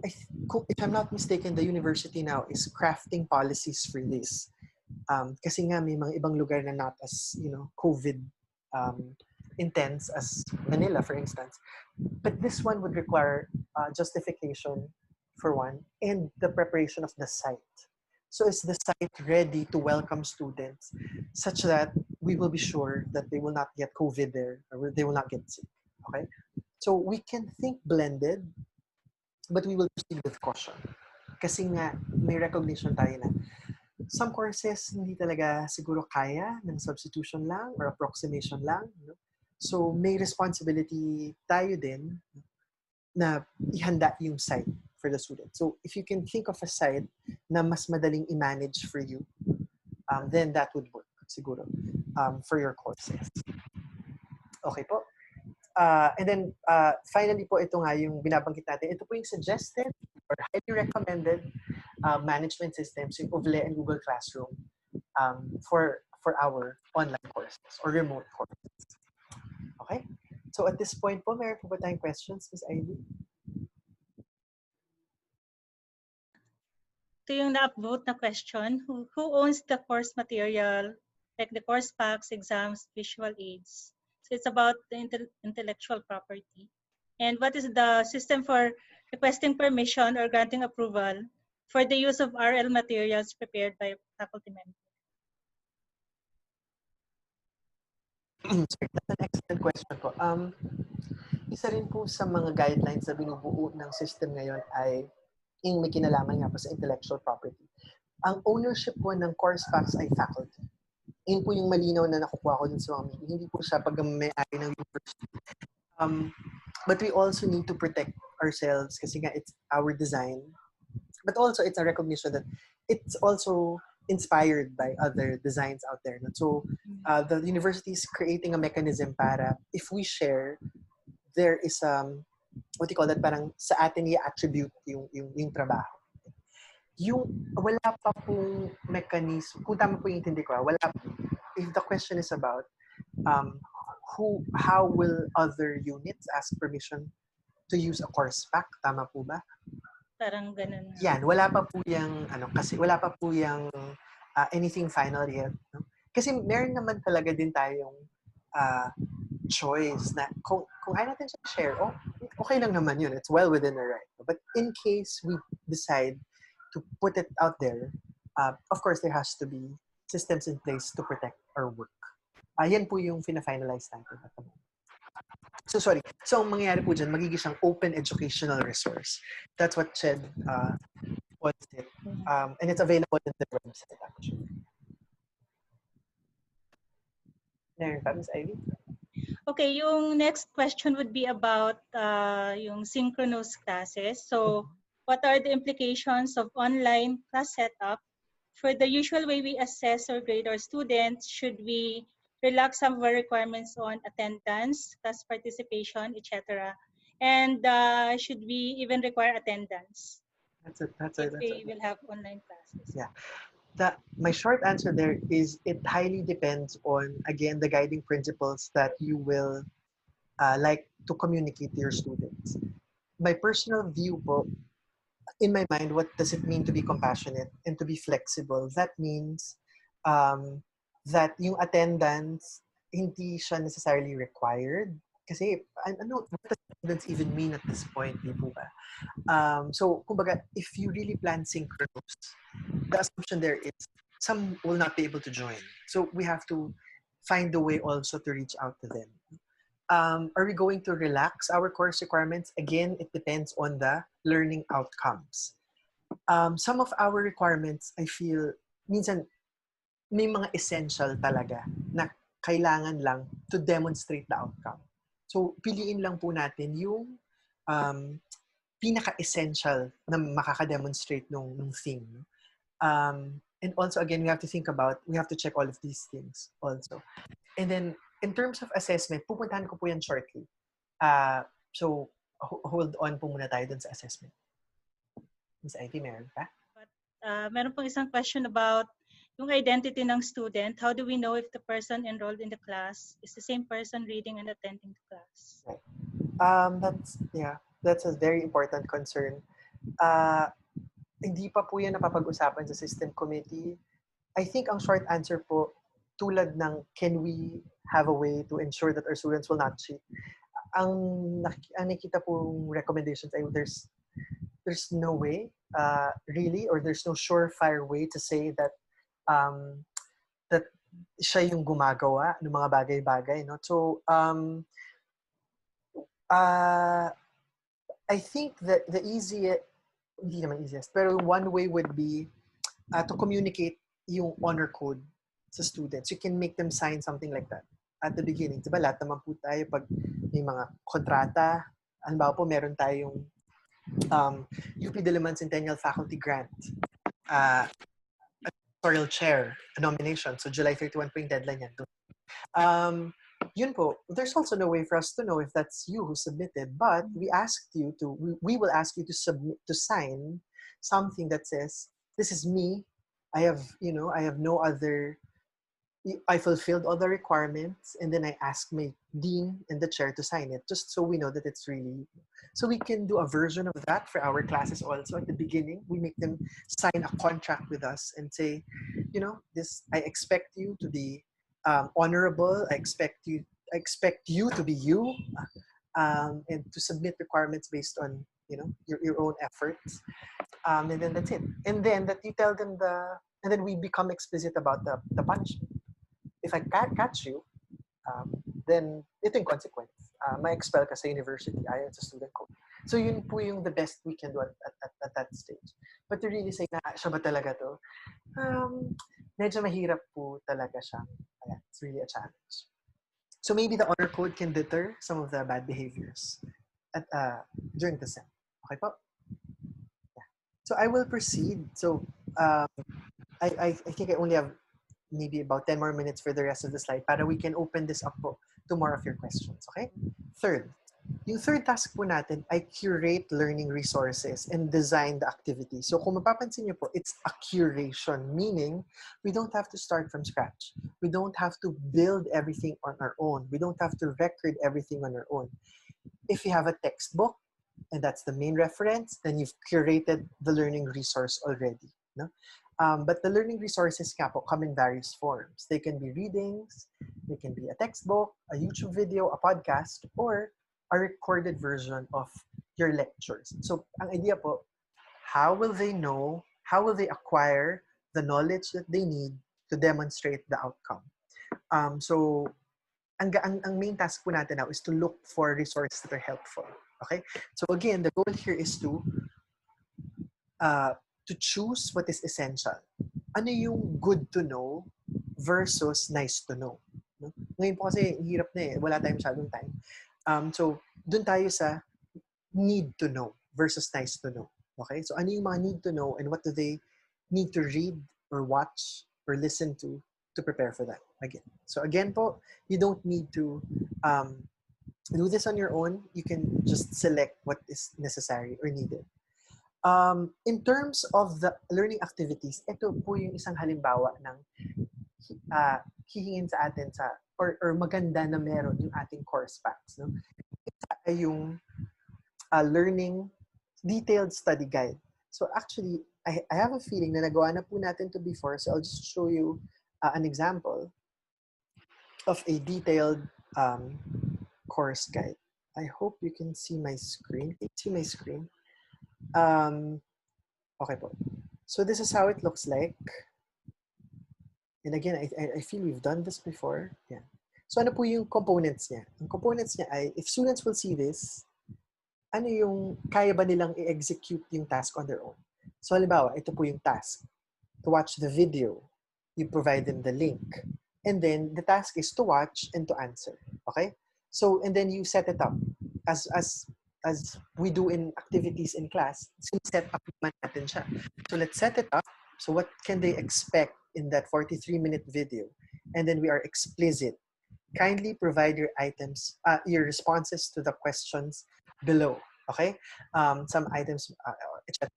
If I'm not mistaken, the university now is crafting policies for this. Kasi nga may mga ibang lugar na not as, COVID intense as Manila, for instance. But this one would require justification, for one, and the preparation of the site. So is the site ready to welcome students such that we will be sure that they will not get COVID there or they will not get sick, okay? So we can think blended, but we will proceed with caution. Kasi nga, may recognition tayo na some courses hindi talaga siguro kaya ng substitution lang or approximation lang. No? So may responsibility tayo din na ihanda yung site for the student. So if you can think of a site na mas madaling i-manage for you, then that would work siguro for your courses. Okay po. And then finally po, ito nga yung binabanggit natin. Ito po yung suggested or highly recommended management systems, yung Ovle and Google Classroom for our online courses or remote courses. Okay? So at this point po, meron po ba tayong questions, Ms. Ivy? Ito yung na-upvote na question. Who owns the course material, like the course packs, exams, visual aids? So it's about the intellectual property. And what is the system for requesting permission or granting approval for the use of RL materials prepared by faculty members? Sorry, that's an excellent question po. Isa rin po sa mga guidelines na binubuo ng system ngayon ay yung may kinalaman nga po sa intellectual property. Ang ownership po ng course packs ay faculty. Yun po yung malinaw na nakukuha ko dun sa mga meeting. Hindi po siya pag may-ari ng university. But we also need to protect ourselves kasi nga it's our design. But also it's a recognition that it's also inspired by other designs out there. So the university is creating a mechanism para if we share, there is what do you call that, parang sa atin i-attribute yung trabaho. Yung wala pa pong mechanism, kung tama po yung intindi ko, wala pa. If the question is about how will other units ask permission to use a course pack, tama po ba? Parang ganun. Yan, wala pa po yung kasi wala pa po yung anything final yet, no? Kasi meron naman talaga din tayong choice na kung ayaw natin siya share, okay lang naman yun. It's well within our right. But in case we decide to put it out there, of course, there has to be systems in place to protect our work. Yan po yung fina-finalize natin at the moment. So, sorry. So, ang mangyayari po dyan, magiging siyang open educational resource. That's what CHED wants it. And it's available in the website, actually. Meron pa, Ms. Ivy? Okay, yung next question would be about yung synchronous classes. So, what are the implications of online class setup? For the usual way we assess or grade our students, should we relax some of our requirements on attendance, class participation, etc.? And should we even require attendance? If we will have online classes? Yeah. my short answer there is it highly depends on, again, the guiding principles that you will like to communicate to your students. My personal view po, in my mind, what does it mean to be compassionate and to be flexible? That means um, that yung attendance, hindi siya necessarily required. Kasi, ano, what does attendance even mean at this point, di po ba? So, kumbaga, if you really plan synchronous, the assumption there is some will not be able to join. So we have to find a way also to reach out to them. Are we going to relax our course requirements? Again, it depends on the learning outcomes. Some of our requirements, I feel, minsan, may mga essential talaga na kailangan lang to demonstrate the outcome. So, piliin lang po natin yung pinaka-essential na makaka-demonstrate nung theme. And also, again, we have to check all of these things also. And then, in terms of assessment, pupuntahan ko po yan shortly. So, hold on po muna tayo dun sa assessment. Ms. Ivy, meron pa? But meron pong isang question about yung identity ng student. How do we know if the person enrolled in the class is the same person reading and attending the class? Right. That's a very important concern. Hindi pa po yan napapag-usapan sa system committee. I think ang short answer po, tulad ng can we have a way to ensure that our students will not cheat? Ang nakita pong recommendations ay there's no way, really, or there's no surefire way to say that that siya yung gumagawa ng mga bagay-bagay, no? So, I think that the hindi naman easiest, pero one way would be to communicate yung honor code sa students. You can make them sign something like that at the beginning. Diba, lahat naman po tayo pag may mga kontrata, halimbawa po meron tayong UP Diliman Centennial Faculty Grant, editorial chair, a nomination. So July 31 po yung deadline yan. Yun po, there's also no way for us to know if that's you who submitted, but we will ask you to sign something that says, this is me, I have no other, I fulfilled all the requirements, and then I asked my dean and the chair to sign it, just so we know that it's really, so we can do a version of that for our classes also. At the beginning, we make them sign a contract with us and say, I expect you to be honorable. I expect you to be you, and to submit requirements based on your own efforts. And then that's it. And then that you tell them and then we become explicit about the punishment. If I can't catch you, then ito yung consequence. May expel ka sa university ayon sa student code. So yun po yung the best we can do at that stage. But to really say na siya ba talaga to, medyo mahirap po talaga siya. It's really a challenge. So maybe the honor code can deter some of the bad behaviors during the sem. Okay po? Yeah. So I will proceed. So I think I only have maybe about 10 more minutes for the rest of the slide para we can open this up po to more of your questions. Okay? Yung third task po natin ay curate learning resources and design the activity. So kung mapapansin niyo po, it's a curation, meaning we don't have to start from scratch. We don't have to build everything on our own. We don't have to record everything on our own. If you have a textbook, and that's the main reference, then you've curated the learning resource already. No? But the learning resources come in various forms. They can be readings, they can be a textbook, a YouTube video, a podcast, or a recorded version of your lectures. So, ang idea po, how will they acquire the knowledge that they need to demonstrate the outcome? So, ang main task po natin now is to look for resources that are helpful. Okay? So again, the goal here is to choose what is essential. Ano yung good to know versus nice to know. No? Ngayon po kasi hirap na wala tayong masyadong time. So dun tayo sa need to know versus nice to know. Okay? So ano yung mga need to know and what do they need to read or watch or listen to prepare for that again. So again po, you don't need to do this on your own. You can just select what is necessary or needed. In terms of the learning activities, ito po yung isang halimbawa ng hihingin sa atin or maganda na meron yung ating course packs. No? Ito ay yung learning detailed study guide. So actually, I have a feeling na nagawa na po natin to before, so I'll just show you an example of a detailed course guide. I hope you can see my screen. Can you see my screen? Okay po. So this is how it looks like. And again, I feel we've done this before. Yeah. So ano po yung components niya? Ang components niya ay, if students will see this, ano yung kaya ba nilang i-execute yung task on their own? So halimbawa, ito po yung task. To watch the video, you provide them the link. And then the task is to watch and to answer. Okay? So, and then you set it up. As we do in activities in class, set up naman natin siya. So let's set it up. So what can they expect in that 43-minute video? And then we are explicit. Kindly provide your items, your responses to the questions below. Okay? Some items, etc.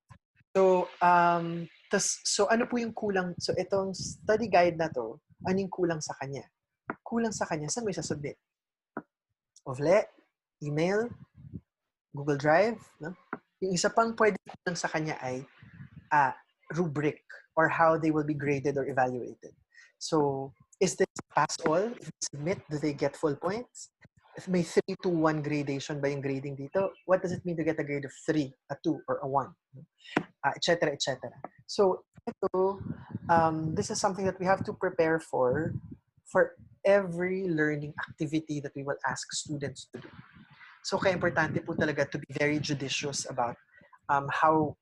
So, so ano po yung kulang? So itong study guide na to, ano yung kulang sa kanya? Kulang sa kanya, saan mo isasubmit? Ovle, email, Google Drive. No? Yung isa pang pwede kulang sa kanya ay rubric or how they will be graded or evaluated. So, is this pass all? If they submit, do they get full points? If may 3-1 gradation ba yung grading dito, what does it mean to get a grade of 3, a 2, or a 1? Etc., etc. So, ito, this is something that we have to prepare for every learning activity that we will ask students to do. So, kaya importante po talaga to be very judicious about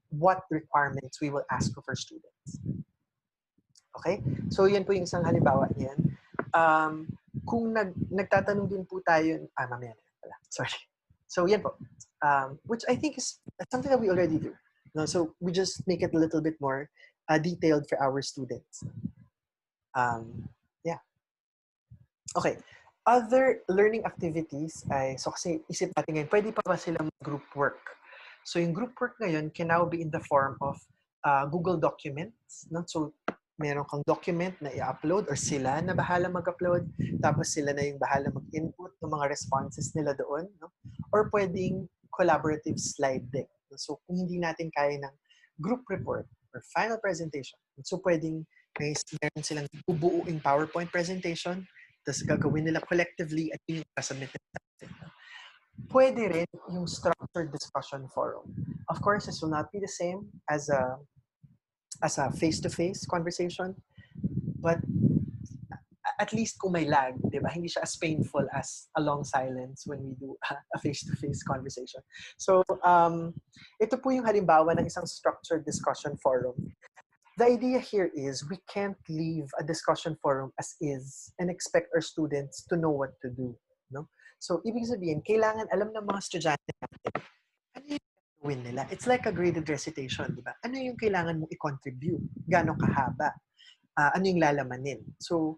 what requirements we will ask of our students. Okay? So, yan po yung isang halimbawa niyan. Kung nagtatanong din po tayo, mamaya na pala. Sorry. So, yan po. Which I think is something that we already do. No? So, we just make it a little bit more detailed for our students. Yeah. Okay. Other learning activities ay, so kasi isip natin ngayon, pwede pa ba silang group work? So yung group work ngayon can now be in the form of Google Documents. No? So meron kang document na i-upload or sila na bahala mag-upload, tapos sila na yung bahala mag-input ng mga responses nila doon. No? Or pwedeng collaborative slide deck. So kung hindi natin kaya ng group report or final presentation, so pwedeng meron silang bubuuing PowerPoint presentation, tapos gagawin nila collectively at yung submit natin. Pwede rin yung structured discussion forum. Of course, this will not be the same as a face-to-face conversation, but at least kung may lag, di ba? Hindi siya as painful as a long silence when we do a face-to-face conversation. So, ito po yung halimbawa ng isang structured discussion forum. The idea here is we can't leave a discussion forum as is and expect our students to know what to do. No? So, ibig sabihin, kailangan alam ng mga estudyante natin, ano yung gawin nila? It's like a graded recitation, di ba? Ano yung kailangan mong i-contribute? Gano'ng kahaba? Ano yung lalamanin? So,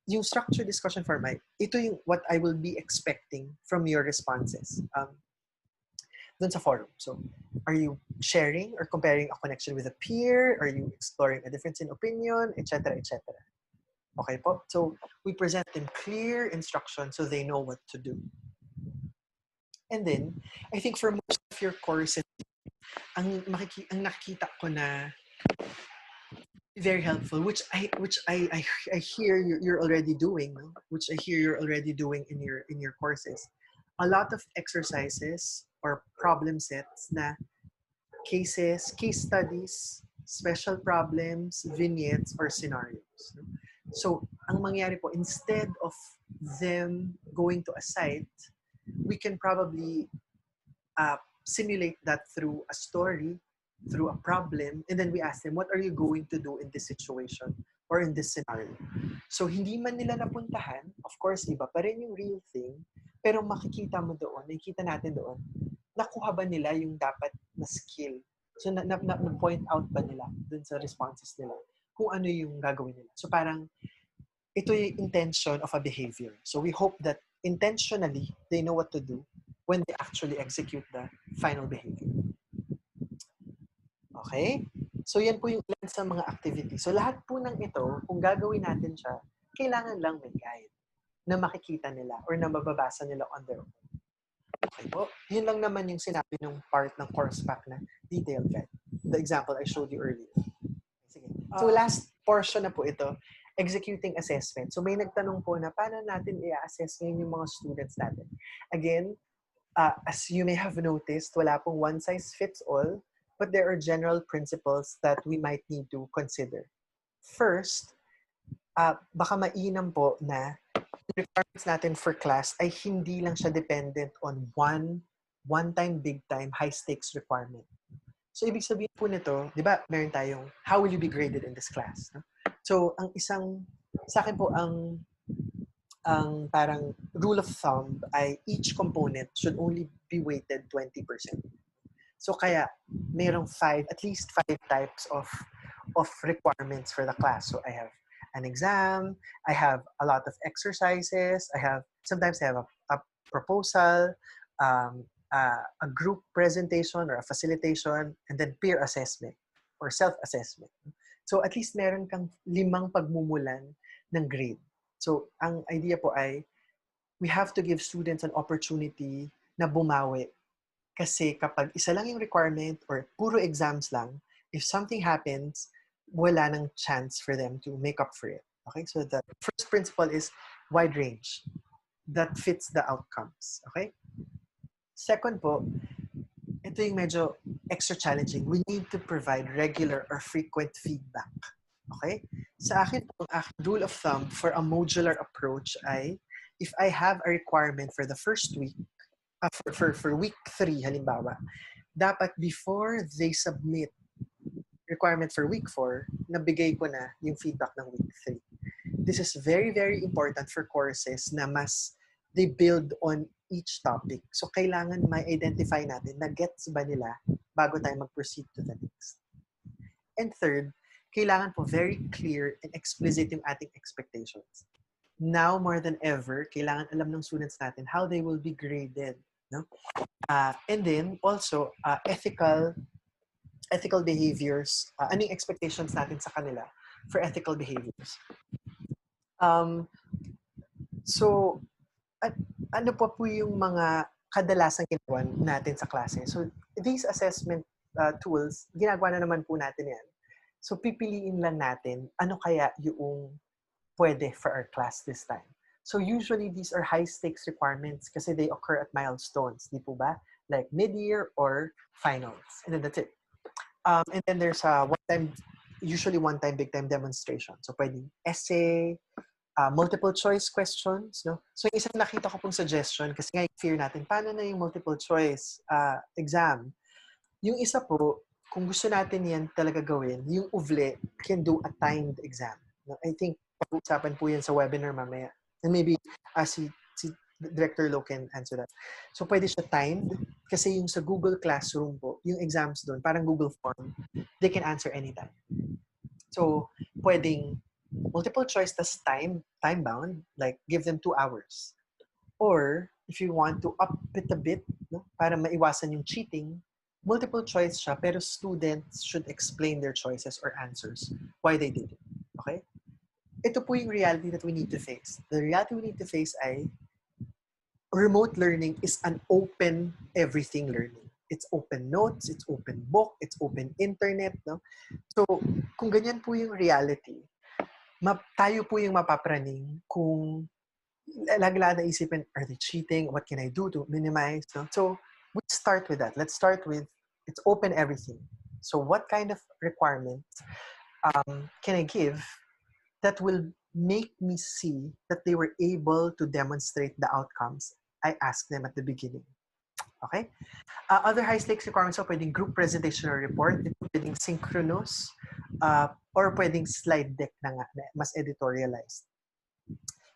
yung structured discussion forum, ito yung what I will be expecting from your responses. Dun sa forum. So, are you sharing or comparing a connection with a peer? Are you exploring a difference in opinion? Etc., etc. Okay po? So, we present them clear instructions so they know what to do. And then, I think for most of your courses, ang nakikita ko na very helpful, which I hear you're already doing, no? Which I hear you're already doing in your courses. A lot of exercises or problem sets na cases, case studies, special problems, vignettes, or scenarios. No? So, ang mangyari po, instead of them going to a site, we can probably simulate that through a story, through a problem, and then we ask them, what are you going to do in this situation or in this scenario? So, hindi man nila napuntahan, of course, iba pa rin yung real thing, pero makikita mo doon, nakikita natin doon, nakuha ba nila yung dapat na skill? So, na-point out ba nila dun sa responses nila kung ano yung gagawin nila? So, parang, ito yung intention of a behavior. So, we hope that intentionally, they know what to do when they actually execute the final behavior. Okay? So yan po yung ilan sa mga activities. So lahat po ng ito, kung gagawin natin siya, kailangan lang may guide na makikita nila or na mababasa nila on their own. Okay po? Yun lang naman yung sinabi ng part ng course pack na detailed guide. The example I showed you earlier. Sige. So last portion na po ito, executing assessment. So may nagtanong po na paano natin i-assess ngayon yung mga students natin. Again, as you may have noticed, wala pong one size fits all, but there are general principles that we might need to consider. First, baka mainam po na requirements natin for class ay hindi lang siya dependent on one-time, big-time, high-stakes requirement. So, ibig sabihin po nito, di ba, meron tayong, how will you be graded in this class? No? So, sa akin po, ang parang rule of thumb ay each component should only be weighted 20%. So, kaya, merong at least five types of requirements for the class. So, I have an exam, I have a lot of exercises, sometimes I have a proposal, a group presentation or a facilitation, and then peer assessment or self-assessment. So at least meron kang 5 pagmumulan ng grade. So ang idea po ay we have to give students an opportunity na bumawi. Kasi kapag isa lang yung requirement or puro exams lang, if something happens, wala nang chance for them to make up for it. Okay? So the first principle is wide range that fits the outcomes. Okay? Second po, ito yung medyo extra challenging. We need to provide regular or frequent feedback. Okay? Sa akin po, ang rule of thumb for a modular approach ay if I have a requirement for the first week, for week 3 halimbawa, dapat before they submit requirement for week 4, nabigay ko na yung feedback ng week 3. This is very, very important for courses na they build on each topic. So, kailangan ma-identify natin na gets ba nila bago tayo mag-proceed to the next. And third, kailangan po very clear and explicit yung ating expectations. Now, more than ever, kailangan alam ng students natin how they will be graded. No? And then, also, ethical behaviors. Anong expectations natin sa kanila for ethical behaviors? So, ano pa po yung mga kadalasang ginagawa natin sa klase? So, these assessment tools, ginagawa na naman po natin yan. So, pipiliin lang natin ano kaya yung pwede for our class this time. So, usually, these are high-stakes requirements kasi they occur at milestones. Di po ba? Like mid-year or finals. And then that's it. And then there's usually one-time, big-time demonstration. So, pwedeng essay, multiple choice questions, no? So, yung isang nakita ko pong suggestion, kasi nga yung fear natin, paano na yung multiple choice exam? Yung isa po, kung gusto natin yan talaga gawin, yung UVLE can do a timed exam. No? I think, pag-usapan po yan sa webinar mamaya. And maybe, si Director Lo can answer that. So, pwede siya timed, kasi yung sa Google Classroom po, yung exams doon, parang Google Form, they can answer anytime. So, pwedeng multiple choice tas time-bound, like give them 2 hours. Or, if you want to up it a bit, no, para maiwasan yung cheating, multiple choice siya, pero students should explain their choices or answers, why they did it. Okay? Ito po yung reality that we need to face. The reality we need to face ay remote learning is an open everything learning. It's open notes, it's open book, it's open internet. No? So, kung ganyan po yung reality, tayo po yung mapapraning kung lagi-lagi naisipin, are they cheating? What can I do to minimize? No? So, we start with that. Let's start with, it's open everything. So, what kind of requirements can I give that will make me see that they were able to demonstrate the outcomes I asked them at the beginning? Okay? Other high-stakes requirements are pwedeng group presentation or report, pwedeng synchronous, or pwedeng slide deck na nga, mas editorialized.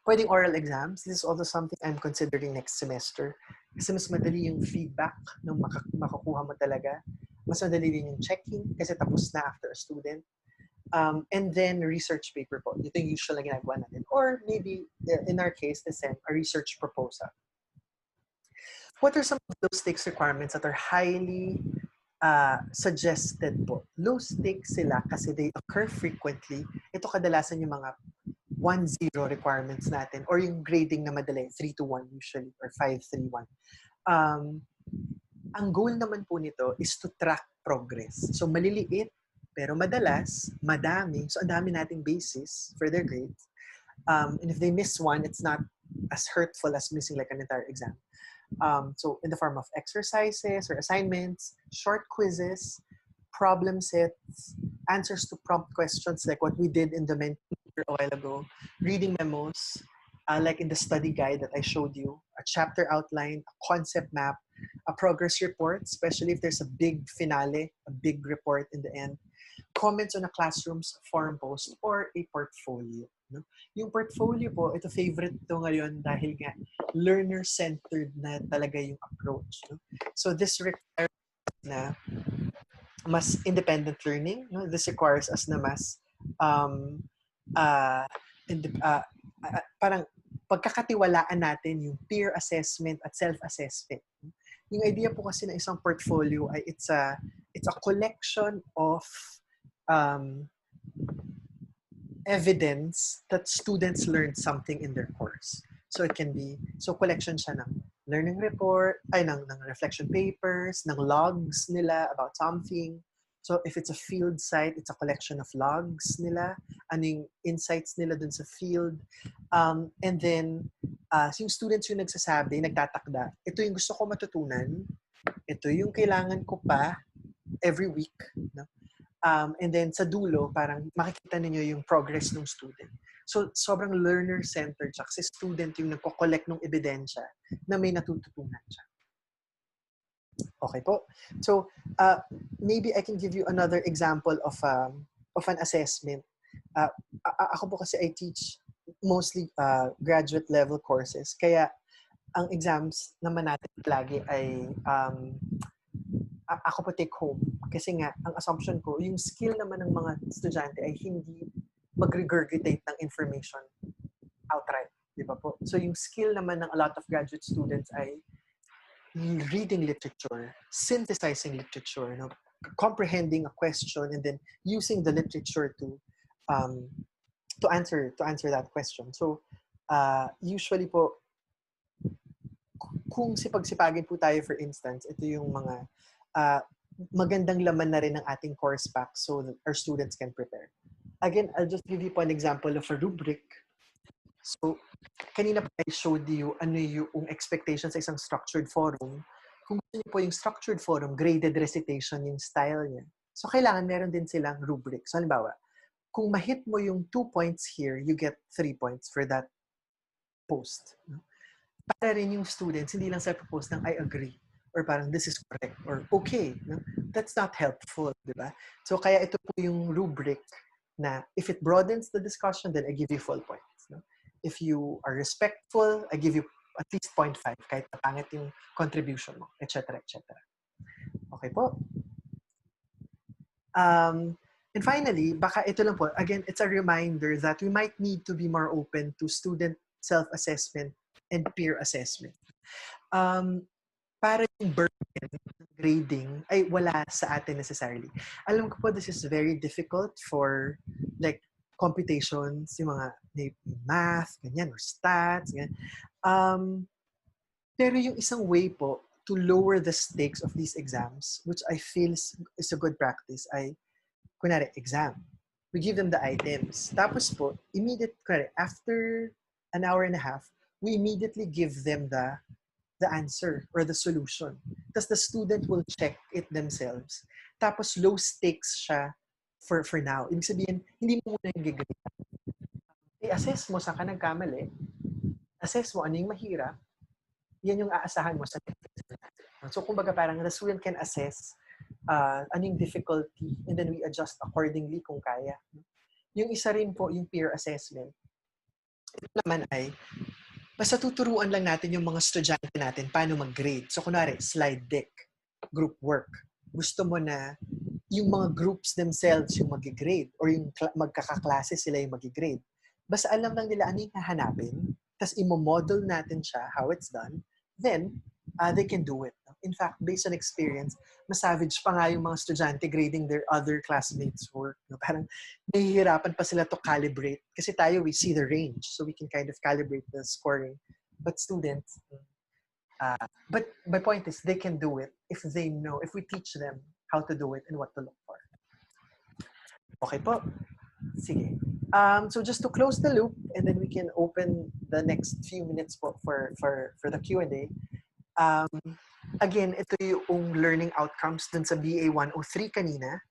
Pwedeng oral exams. This is also something I'm considering next semester. Kasi mas madali yung feedback nung makakuha mo talaga. Mas madali din yung checking kasi tapos na after a student. And then research paper po. Ito yung usual na ginagawa natin. Or maybe, in our case, a research proposal. What are some of those stakes requirements that are highly suggested po. Low stakes sila kasi they occur frequently. Ito kadalasan yung mga 1-0 requirements natin or yung grading na madali, 3-1 usually or 5-3-1. Ang goal naman po nito is to track progress. So maliliit, pero madalas, madami. So ang dami nating basis for their grades. And if they miss one, it's not as hurtful as missing like an entire exam. So in the form of exercises or assignments, short quizzes, problem sets, answers to prompt questions like what we did in the mentor a while ago, reading memos, like in the study guide that I showed you, a chapter outline, a concept map, a progress report, especially if there's a big finale, a big report in the end, comments on a classroom's forum post, or a portfolio. No? Yung portfolio po, ito favorite to ngayon dahil nga learner-centered na talaga yung approach. No? So this requires na mas independent learning. No? This requires us na mas parang pagkakatiwalaan natin yung peer assessment at self-assessment. Yung idea po kasi ng isang portfolio ay it's a collection of evidence that students learned something in their course. So it can be, so collection siya ng learning report, ng reflection papers, ng logs nila about something. So if it's a field site, it's a collection of logs nila, ano yung insights nila dun sa field. And then, yung students yung nagsasabi, nagtatakda, ito yung gusto ko matutunan, ito yung kailangan ko pa every week. No? And then sa dulo, parang makikita ninyo yung progress ng student. So sobrang learner-centered siya kasi student yung nagko-collect ng ebidensya na may natututunan siya. Okay po. So maybe I can give you another example of an assessment. Ako po kasi I teach mostly graduate level courses. Kaya ang exams naman natin lagi ay ako po take home. Kasi nga, ang assumption ko, yung skill naman ng mga estudyante ay hindi mag-regurgitate ng information outright. Di ba po? So yung skill naman ng a lot of graduate students ay reading literature, synthesizing literature, no? Comprehending a question and then using the literature to answer that question. So usually po, kung sipag-sipagin po tayo for instance, ito yung mga magandang laman na rin ng ating course pack so that our students can prepare. Again, I'll just give you po an example of a rubric. So, kanina po I showed you ano yung expectations sa isang structured forum. Kung gusto niyo po yung structured forum, graded recitation yung style niya. So, kailangan meron din silang rubric. So, halimbawa, kung ma-hit mo yung 2 points here, you get 3 points for that post. Para rin yung students, hindi lang sa propose ng I agree or parang this is correct or okay. No? That's not helpful, di ba? So kaya ito po yung rubric na if it broadens the discussion, then I give you full points. No? If you are respectful, I give you at least 0.5 kahit pangit yung contribution mo, etc. etc. Okay po? And finally, baka ito lang po, again, it's a reminder that we might need to be more open to student self-assessment and peer assessment. Para yung burden ng grading ay wala sa atin necessarily. Alam ko po this is very difficult for like computations, yung mga math, ganyan, or stats, ganyan. Pero yung isang way po to lower the stakes of these exams, which I feel is a good practice, ay, kunwari, exam. We give them the items. Tapos po, kunwari, after an hour and a half, we immediately give them the answer or the solution. Tapos the student will check it themselves. Tapos low stakes siya for now. Ibig sabihin, hindi mo muna yung gigrade. I-assess mo saan ka nagkamali. Assess mo ano yung mahirap. Yan yung aasahan mo sa next. So kumbaga parang the student can assess ano yung difficulty and then we adjust accordingly kung kaya. Yung isa rin po, yung peer assessment. Ito naman ay basta tuturuan lang natin yung mga estudyante natin paano mag-grade. So, kunwari, slide deck, group work. Gusto mo na yung mga groups themselves yung mag-grade or yung magkakaklase sila yung mag-grade. Basta alam lang nila ano yung hahanapin, tapos imo-model natin siya, how it's done, then they can do it. In fact, based on experience, mas savage pa nga yung mga estudyante grading their other classmates' work. No? Parang nahihirapan pa sila to calibrate. Kasi tayo, we see the range. So we can kind of calibrate the scoring. But students, but my point is, they can do it if they know, if we teach them how to do it and what to look for. Okay po. Sige. So just to close the loop, and then we can open the next few minutes po for the Q&A. Again, ito yung learning outcomes dun sa BA 103 kanina.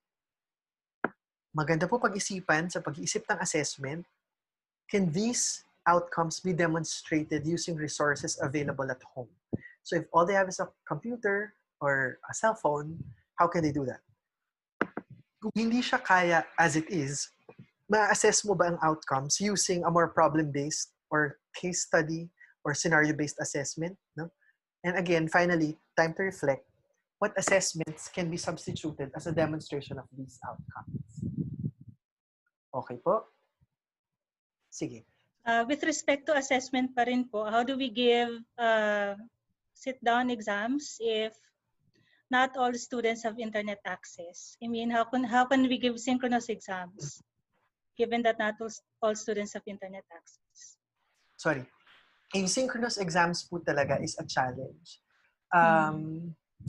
Maganda po pag-isipan sa pag-iisip ng assessment. Can these outcomes be demonstrated using resources available at home? So if all they have is a computer or a cell phone, how can they do that? Kung hindi siya kaya as it is, ma-assess mo ba ang outcomes using a more problem-based or case study or scenario-based assessment? No? And again, finally, time to reflect. What assessments can be substituted as a demonstration of these outcomes? Okay po? Sige. With respect to assessment pa rin po, how do we give sit-down exams if not all students have internet access? I mean, how can we give synchronous exams given that not all students have internet access? Sorry. Asynchronous exams po talaga is a challenge.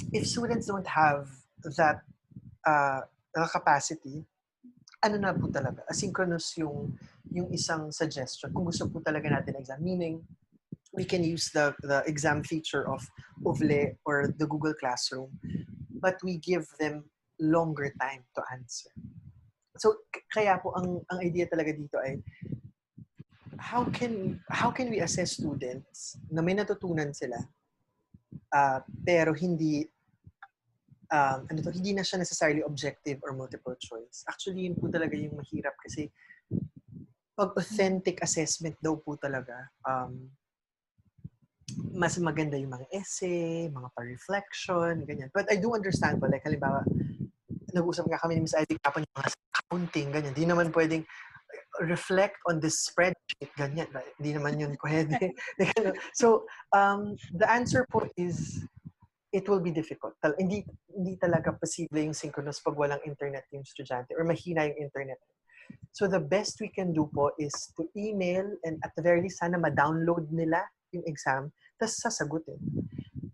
If students don't have that capacity, ano na po talaga, asynchronous yung isang suggestion. Kung gusto po talaga natin exam, meaning we can use the exam feature of Ovle or the Google Classroom, but we give them longer time to answer. So kaya po ang idea talaga dito ay how can we assess students na may natutunan sila pero hindi hindi na siya necessarily objective or multiple choice. Actually, yun po talaga yung mahirap kasi pag authentic assessment daw po talaga, mas maganda yung mga essay, mga pa-reflection, ganyan. But I do understand po, like halimbawa, nag-usap nga kami ni Ms. Ivy kapon yung mga counting, ganyan. Di naman pwedeng reflect on this spreadsheet, ganyan. Hindi naman yun pwede. So, the answer po is, it will be difficult. Hindi talaga posible yung synchronous pag walang internet yung estudyante or mahina yung internet. So the best we can do po is to email and at the very least sana ma-download nila yung exam tapos sasagutin.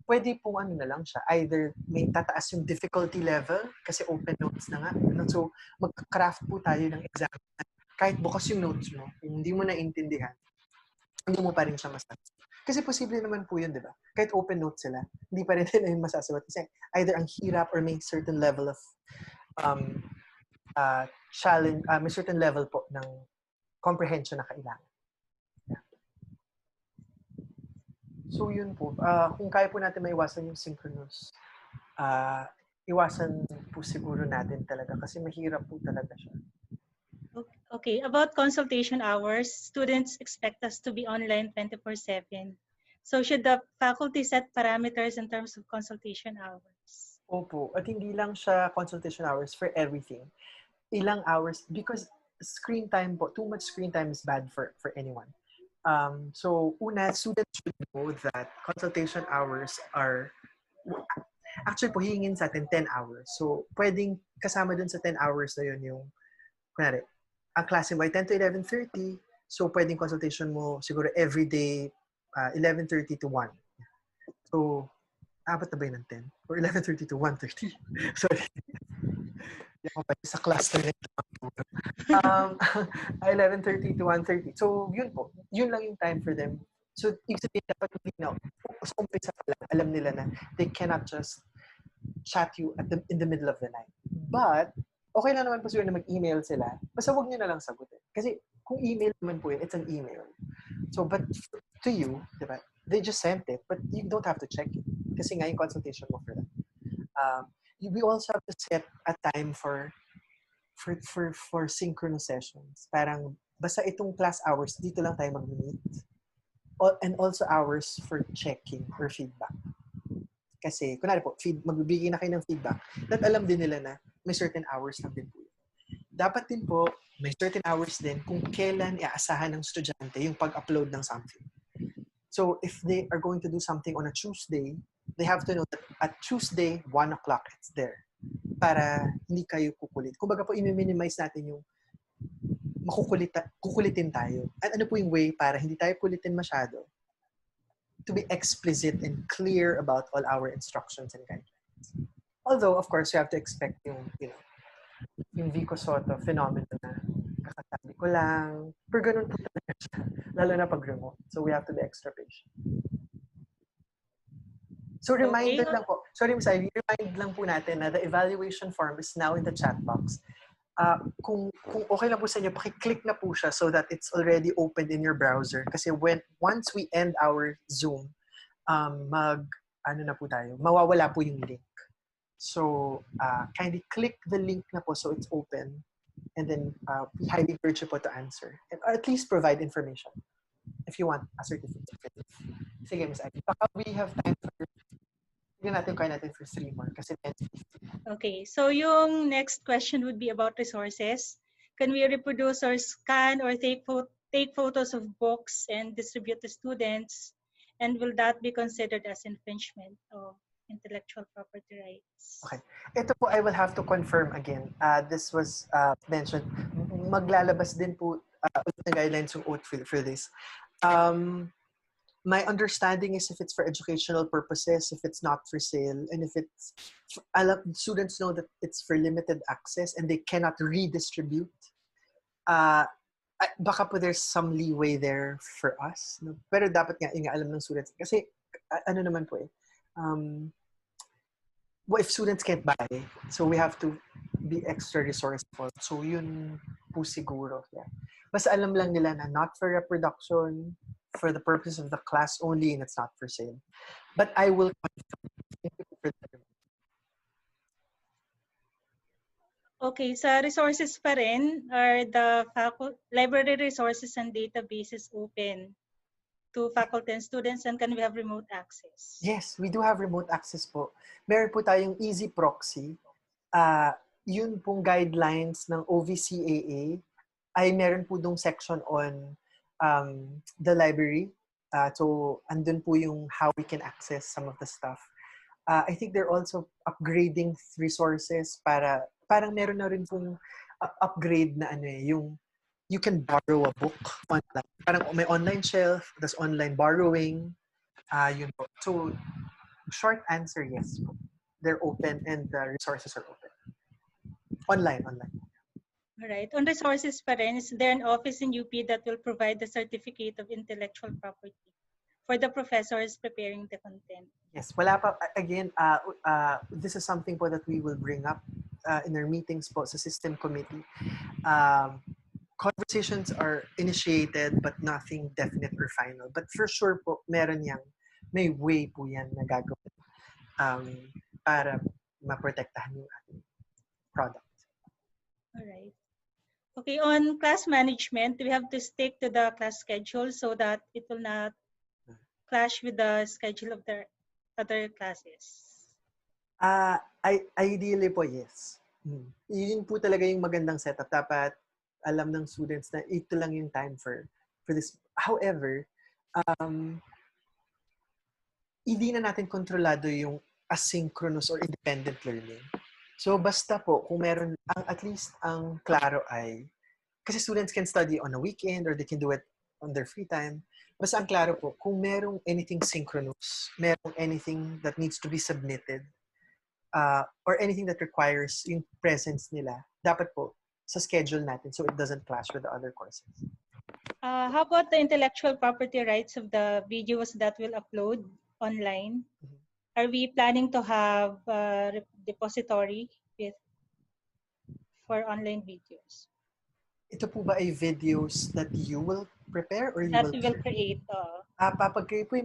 Pwede pong ano na lang siya. Either may tataas yung difficulty level kasi open notes na nga. So mag-craft po tayo ng exam. Kahit bukas yung notes mo, kung hindi mo naintindihan, hindi mo pa rin siya masasagot. Kasi posible naman po yun, di ba? Kahit open notes sila, hindi pa rin nila yung masasagot. Kasi either ang hirap or may certain level of challenge, may certain level po ng comprehension na kailangan. Yeah. So yun po. Kung kaya po natin maiwasan yung synchronous, iwasan po siguro natin talaga kasi mahirap po talaga siya. Okay, about consultation hours, students expect us to be online 24/7. So should the faculty set parameters in terms of consultation hours? Opo, at hindi lang siya consultation hours for everything. Ilang hours, because screen time po, too much screen time is bad for anyone. So una, students should know that consultation hours are, actually po hihingin sa atin 10 hours. So pwedeng kasama dun sa 10 hours na yun yung, kunwari, ang klase mo ay 10 to 11:30, so pwedeng consultation mo siguro everyday 11:30 to 1. So, apat na ba yun ng 10? Or 11:30 to 1:30? Sorry. Hindi ako pa sa cluster na ito. 11:30 to 1:30. So, yun po. Yun lang yung time for them. So, ibig sabihin dapat na, sa umpisa pa lang, alam nila na they cannot just chat you in the middle of the night. But, okay lang naman po siguro na mag-email sila. Basta huwag nyo na lang sagutin. Kasi kung email naman po yun, it's an email. So, but to you, diba, they just sent it, but you don't have to check it. Kasi nga yung consultation mo for that. We also have to set a time for synchronous sessions. Parang, basta itong class hours, dito lang tayo mag-meet. And also hours for checking or feedback. Kasi, kunwari po, magbibigay na kayo ng feedback, that alam din nila na may certain hours lang din po. Dapat din po, may certain hours din kung kailan iaasahan ng estudyante yung pag-upload ng something. So, if they are going to do something on a Tuesday, they have to know that at Tuesday, 1 o'clock, it's there. Para hindi kayo kukulit. Kumbaga po, i-minimize natin yung kukulitin tayo. At ano po yung way para hindi tayo kulitin masyado? To be explicit and clear about all our instructions and guidelines. Although, of course, you have to expect yung, yung Vico Soto phenomenon na kakasabi ko lang. Pero ganun po talaga siya. Lalo na pag remote. So we have to be extra patient. So reminder lang po. Sorry, Ms. Ivy. Remind lang po natin na the evaluation form is now in the chat box. Kung okay lang po sa inyo, paki-click na po siya so that it's already opened in your browser. Kasi once we end our Zoom, mawawala po yung link. So, kindly click the link na po so it's open. And then, we highly encourage you po to answer. Or at least provide information if you want a certificate. Sige, Ms. Ivy. Baka we have time for natin for 3 more. Kasi okay, so yung next question would be about resources. Can we reproduce or scan or take photos of books and distribute to students? And will that be considered as infringement of intellectual property rights? Okay. Ito po, I will have to confirm again. This was mentioned. Maglalabas din po the guidelines yung OAT for this. My understanding is if it's for educational purposes, if it's not for sale, and if it's, students know that it's for limited access and they cannot redistribute, baka po there's some leeway there for us. No? Pero dapat nga, alam ng students. Kasi, ano naman po well, if students can't buy, so we have to be extra resourceful. So yun po siguro. Yeah. Basta alam lang nila na not for reproduction, for the purpose of the class only, and it's not for sale. But I will confirm. Okay, sa resources pa rin, are the library resources and databases open to faculty and students, and can we have remote access? Yes, we do have remote access po. Meron po tayong easy proxy. Yun pong guidelines ng OVCAA ay meron po dong section on the library. So, andun po yung how we can access some of the stuff. I think they're also upgrading resources parang meron na rin pong upgrade na yung you can borrow a book online. Parang may online shelf, there's online borrowing. Yun po. So, short answer, yes po. They're open and the resources are open. Online. All right. On resources pa rin, is there an office in UP that will provide the certificate of intellectual property for the professors preparing the content? Yes. Wala pa. Again, this is something po that we will bring up in our meetings po sa system committee. Conversations are initiated but nothing definite or final. But for sure po, may way po yan na gagawin para maprotektahan yung ating product. All right. Okay, on class management, we have to stick to the class schedule so that it will not clash with the schedule of the other classes. Ideally po, yes. Yun po talaga yung magandang setup. Dapat alam ng students na ito lang yung time for this. However, hindi na natin kontrolado yung asynchronous or independent learning. So, basta po, kung meron, at least ang klaro ay, kasi students can study on a weekend or they can do it on their free time. Basta ang klaro po, kung merong anything synchronous, merong anything that needs to be submitted, or anything that requires yung presence nila, dapat po, sa schedule natin so it doesn't clash with the other courses. How about the intellectual property rights of the videos that will upload online? Mm-hmm. Are we planning to have a repository for online videos? Ito po ba ay videos that you will prepare or you will create? Pag kayo po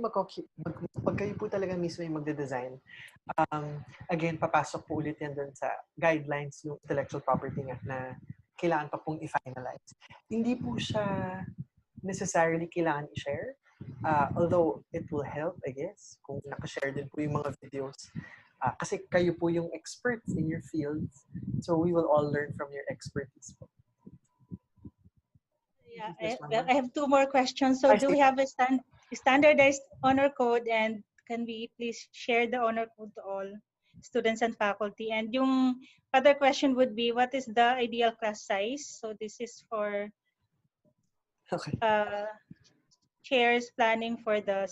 pag kayo po talaga mismo yung magde-design, again, papasok po ulit yan doon sa guidelines yung intellectual property nga na kailangan pa pong i-finalize. Hindi po siya necessarily kailangan i-share. Although it will help, I guess, kung nakashare din po yung mga videos. Kasi kayo po yung experts in your fields. So we will all learn from your expertise po. Yeah, I have 2 more questions. So do we have a standardized honor code, and can we please share the honor code to all students and faculty? And yung other question would be, what is the ideal class size? So this is for Okay. chairs planning for the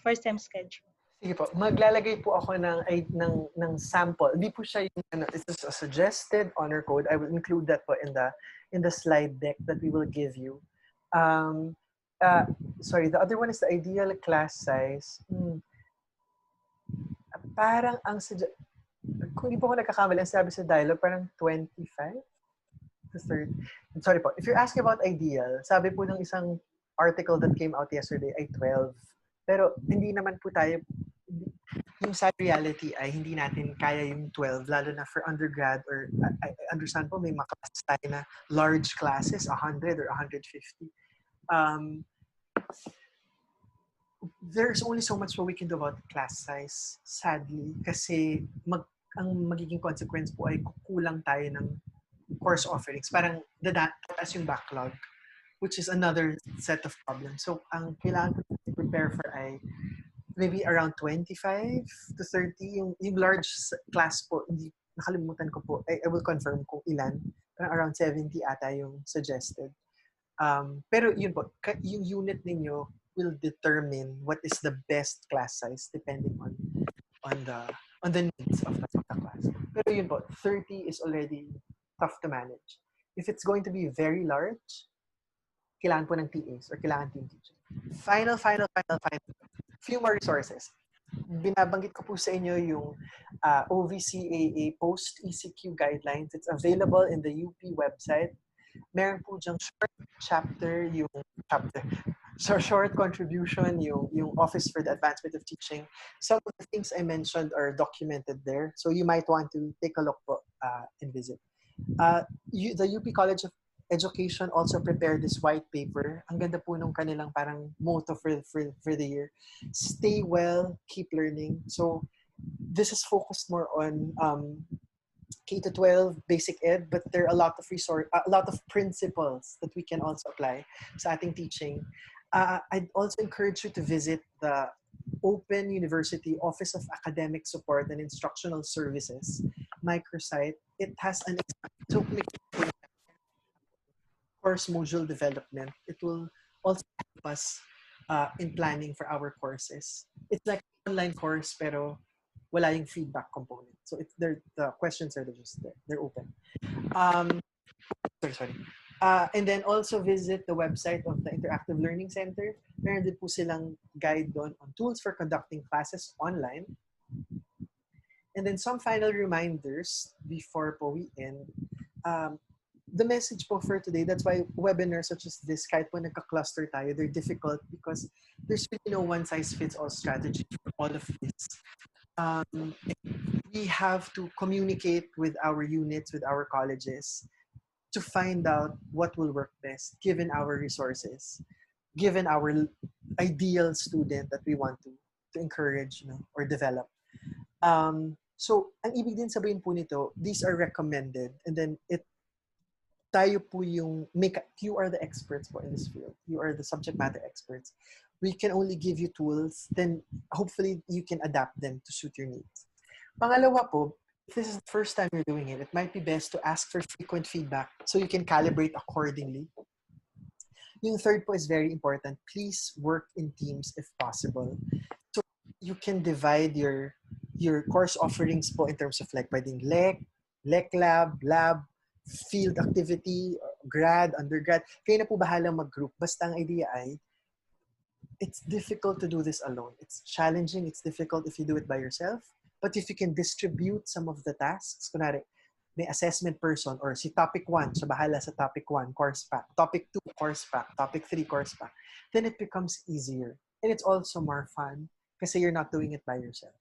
first sem schedule. Sige po, maglalagay po ako ng sample. Hindi po siya yung this is a suggested honor code. I will include that po in the slide deck that we will give you. Sorry, the other one is the ideal class size. Parang kung hindi po ako nagkakamali, ang sabi sa dialogue, parang 25 to 30. Sorry po, if you're asking about ideal, sabi po ng isang article that came out yesterday ay 12. Pero hindi naman po tayo, yung sad reality ay hindi natin kaya yung 12, lalo na for undergrad or I understand po may mga classes tayo na large classes, 100 or 150. There's only so much what we can do about class size, sadly, kasi ang magiging consequence po ay kukulang tayo ng course offerings. Parang dadatas yung backlog, which is another set of problems. So, ang kailangan ko prepare for ay maybe around 25 to 30. Yung large class po, hindi, nakalimutan ko po. I will confirm kung ilan. Parang around 70 ata yung suggested. Pero yun po, yung unit ninyo will determine what is the best class size depending on the needs of the class. Pero yun po, 30 is already tough to manage. If it's going to be very large, kailangan po ng TAs or kailangan team teaching. Final. Few more resources. Binabanggit ko po sa inyo yung OVCAA post-ECQ guidelines. It's available in the UP website. Meron po dyang short contribution, yung Office for the Advancement of Teaching. Some of the things I mentioned are documented there. So you might want to take a look po, and visit. The UP College of Education also prepared this white paper. Ang ganda po nung kanilang parang motto for the year. Stay well, keep learning. So this is focused more on K-12 basic ed, but there are a lot of principles that we can also apply sa ating teaching. I'd also encourage you to visit the Open University Office of Academic Support and Instructional Services microsite. It has an course module development. It will also help us in planning for our courses. It's like an online course, pero wala yung feedback component. So the questions are just there. They're open. Sorry. And then also visit the website of the Interactive Learning Center. Meron din po silang guide doon on tools for conducting classes online. And then some final reminders before po we end. The message po for today, that's why webinars such as this, kahit po nagka-cluster tayo, they're difficult because there's really no one-size-fits-all strategy for all of this. We have to communicate with our units, with our colleges, to find out what will work best given our resources, given our ideal student that we want to encourage or develop. So, ang ibig din sabihin po nito, these are recommended, and then tayo po yung you are the experts po in this field. You are the subject matter experts. We can only give you tools, then hopefully you can adapt them to suit your needs. Pangalawa po, if this is the first time you're doing it, it might be best to ask for frequent feedback so you can calibrate accordingly. Yung third po is very important. Please work in teams if possible. So you can divide your course offerings po in terms of like pwedeng LEC lab, field activity, grad, undergrad. Kayo na po bahala mag-group. Basta ang idea ay, it's difficult to do this alone. It's challenging, it's difficult if you do it by yourself. But if you can distribute some of the tasks, kunwari, may assessment person or si topic 1, siya bahala sa topic 1, course pack, topic 2, course pack, topic 3, course pack, then it becomes easier. And it's also more fun kasi you're not doing it by yourself.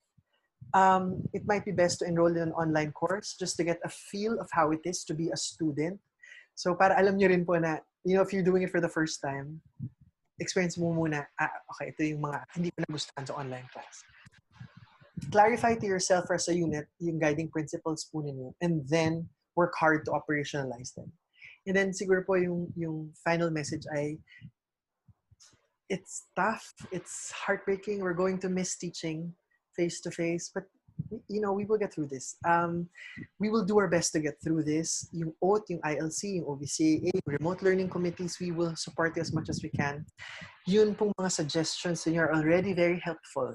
It might be best to enroll in an online course just to get a feel of how it is to be a student. So para alam nyo rin po na, if you're doing it for the first time, experience mo muna, okay, ito yung mga hindi ko nagustuhan sa online class. Clarify to yourself as a unit yung guiding principles po ninyo, and then work hard to operationalize them. And then siguro po yung final message ay, it's tough. It's heartbreaking. We're going to miss teaching face to face, but we will get through this. We will do our best to get through this. Yung OAT, yung ILC, yung OVCAA, yung remote learning committees, we will support you as much as we can. Yun pong mga suggestions and you're already very helpful.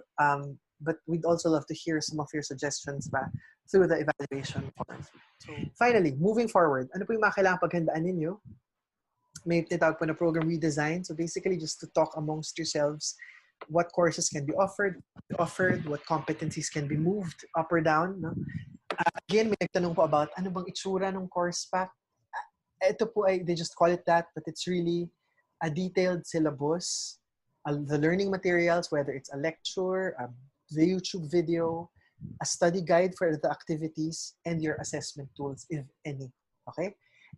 But we'd also love to hear some of your suggestions pa through the evaluation form. So, finally, moving forward, ano po yung mga kailangang paghandaan ninyo? May tinatawag po na program redesign. So basically, just to talk amongst yourselves what courses can be offered, what competencies can be moved up or down. No? Again, may nagtanong po about ano bang itsura ng course pack. Ito po ay, they just call it that, but it's really a detailed syllabus, the learning materials, whether it's a lecture, the YouTube video, a study guide for the activities, and your assessment tools, if any. Okay?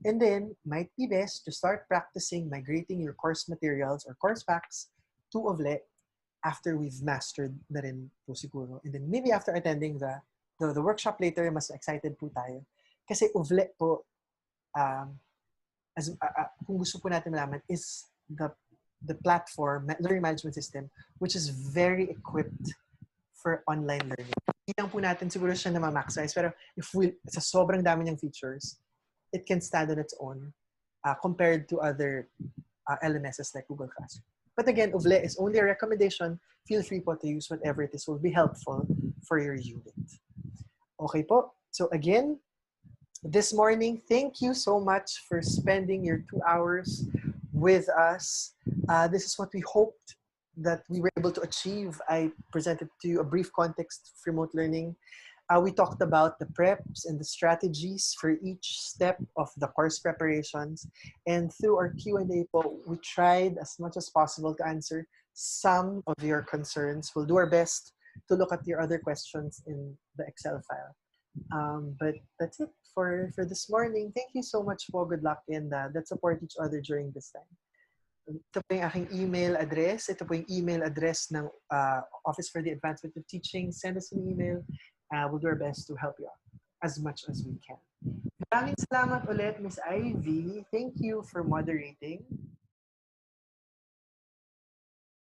And then, might be best to start practicing migrating your course materials or course packs to Ovle after we've mastered na rin po siguro. And then maybe after attending the workshop later, mas excited po tayo. Kasi Ovle po, kung gusto po natin malaman, is the platform, learning management system, which is very equipped for online learning. Hindi lang po natin siguro siya na ma-maximize, pero sa sobrang dami niyang features, it can stand on its own compared to other LMSs like Google Classroom. But again, Ovle is only a recommendation. Feel free po to use whatever it is will be helpful for your unit. Okay po. So again, this morning, thank you so much for spending your 2 hours with us. This is what we hoped that we were able to achieve. I presented to you a brief context of remote learning. We talked about the preps and the strategies for each step of the course preparations. And through our Q&A, we tried as much as possible to answer some of your concerns. We'll do our best to look at your other questions in the Excel file. But that's it for this morning. Thank you so much po. Good luck and let's support each other during this time. Ito po yung aking email address. Ito po yung email address ng Office for the Advancement of Teaching. Send us an email. We'll do our best to help you out as much as we can. Maraming salamat ulit, Ms. Ivy. Thank you for moderating.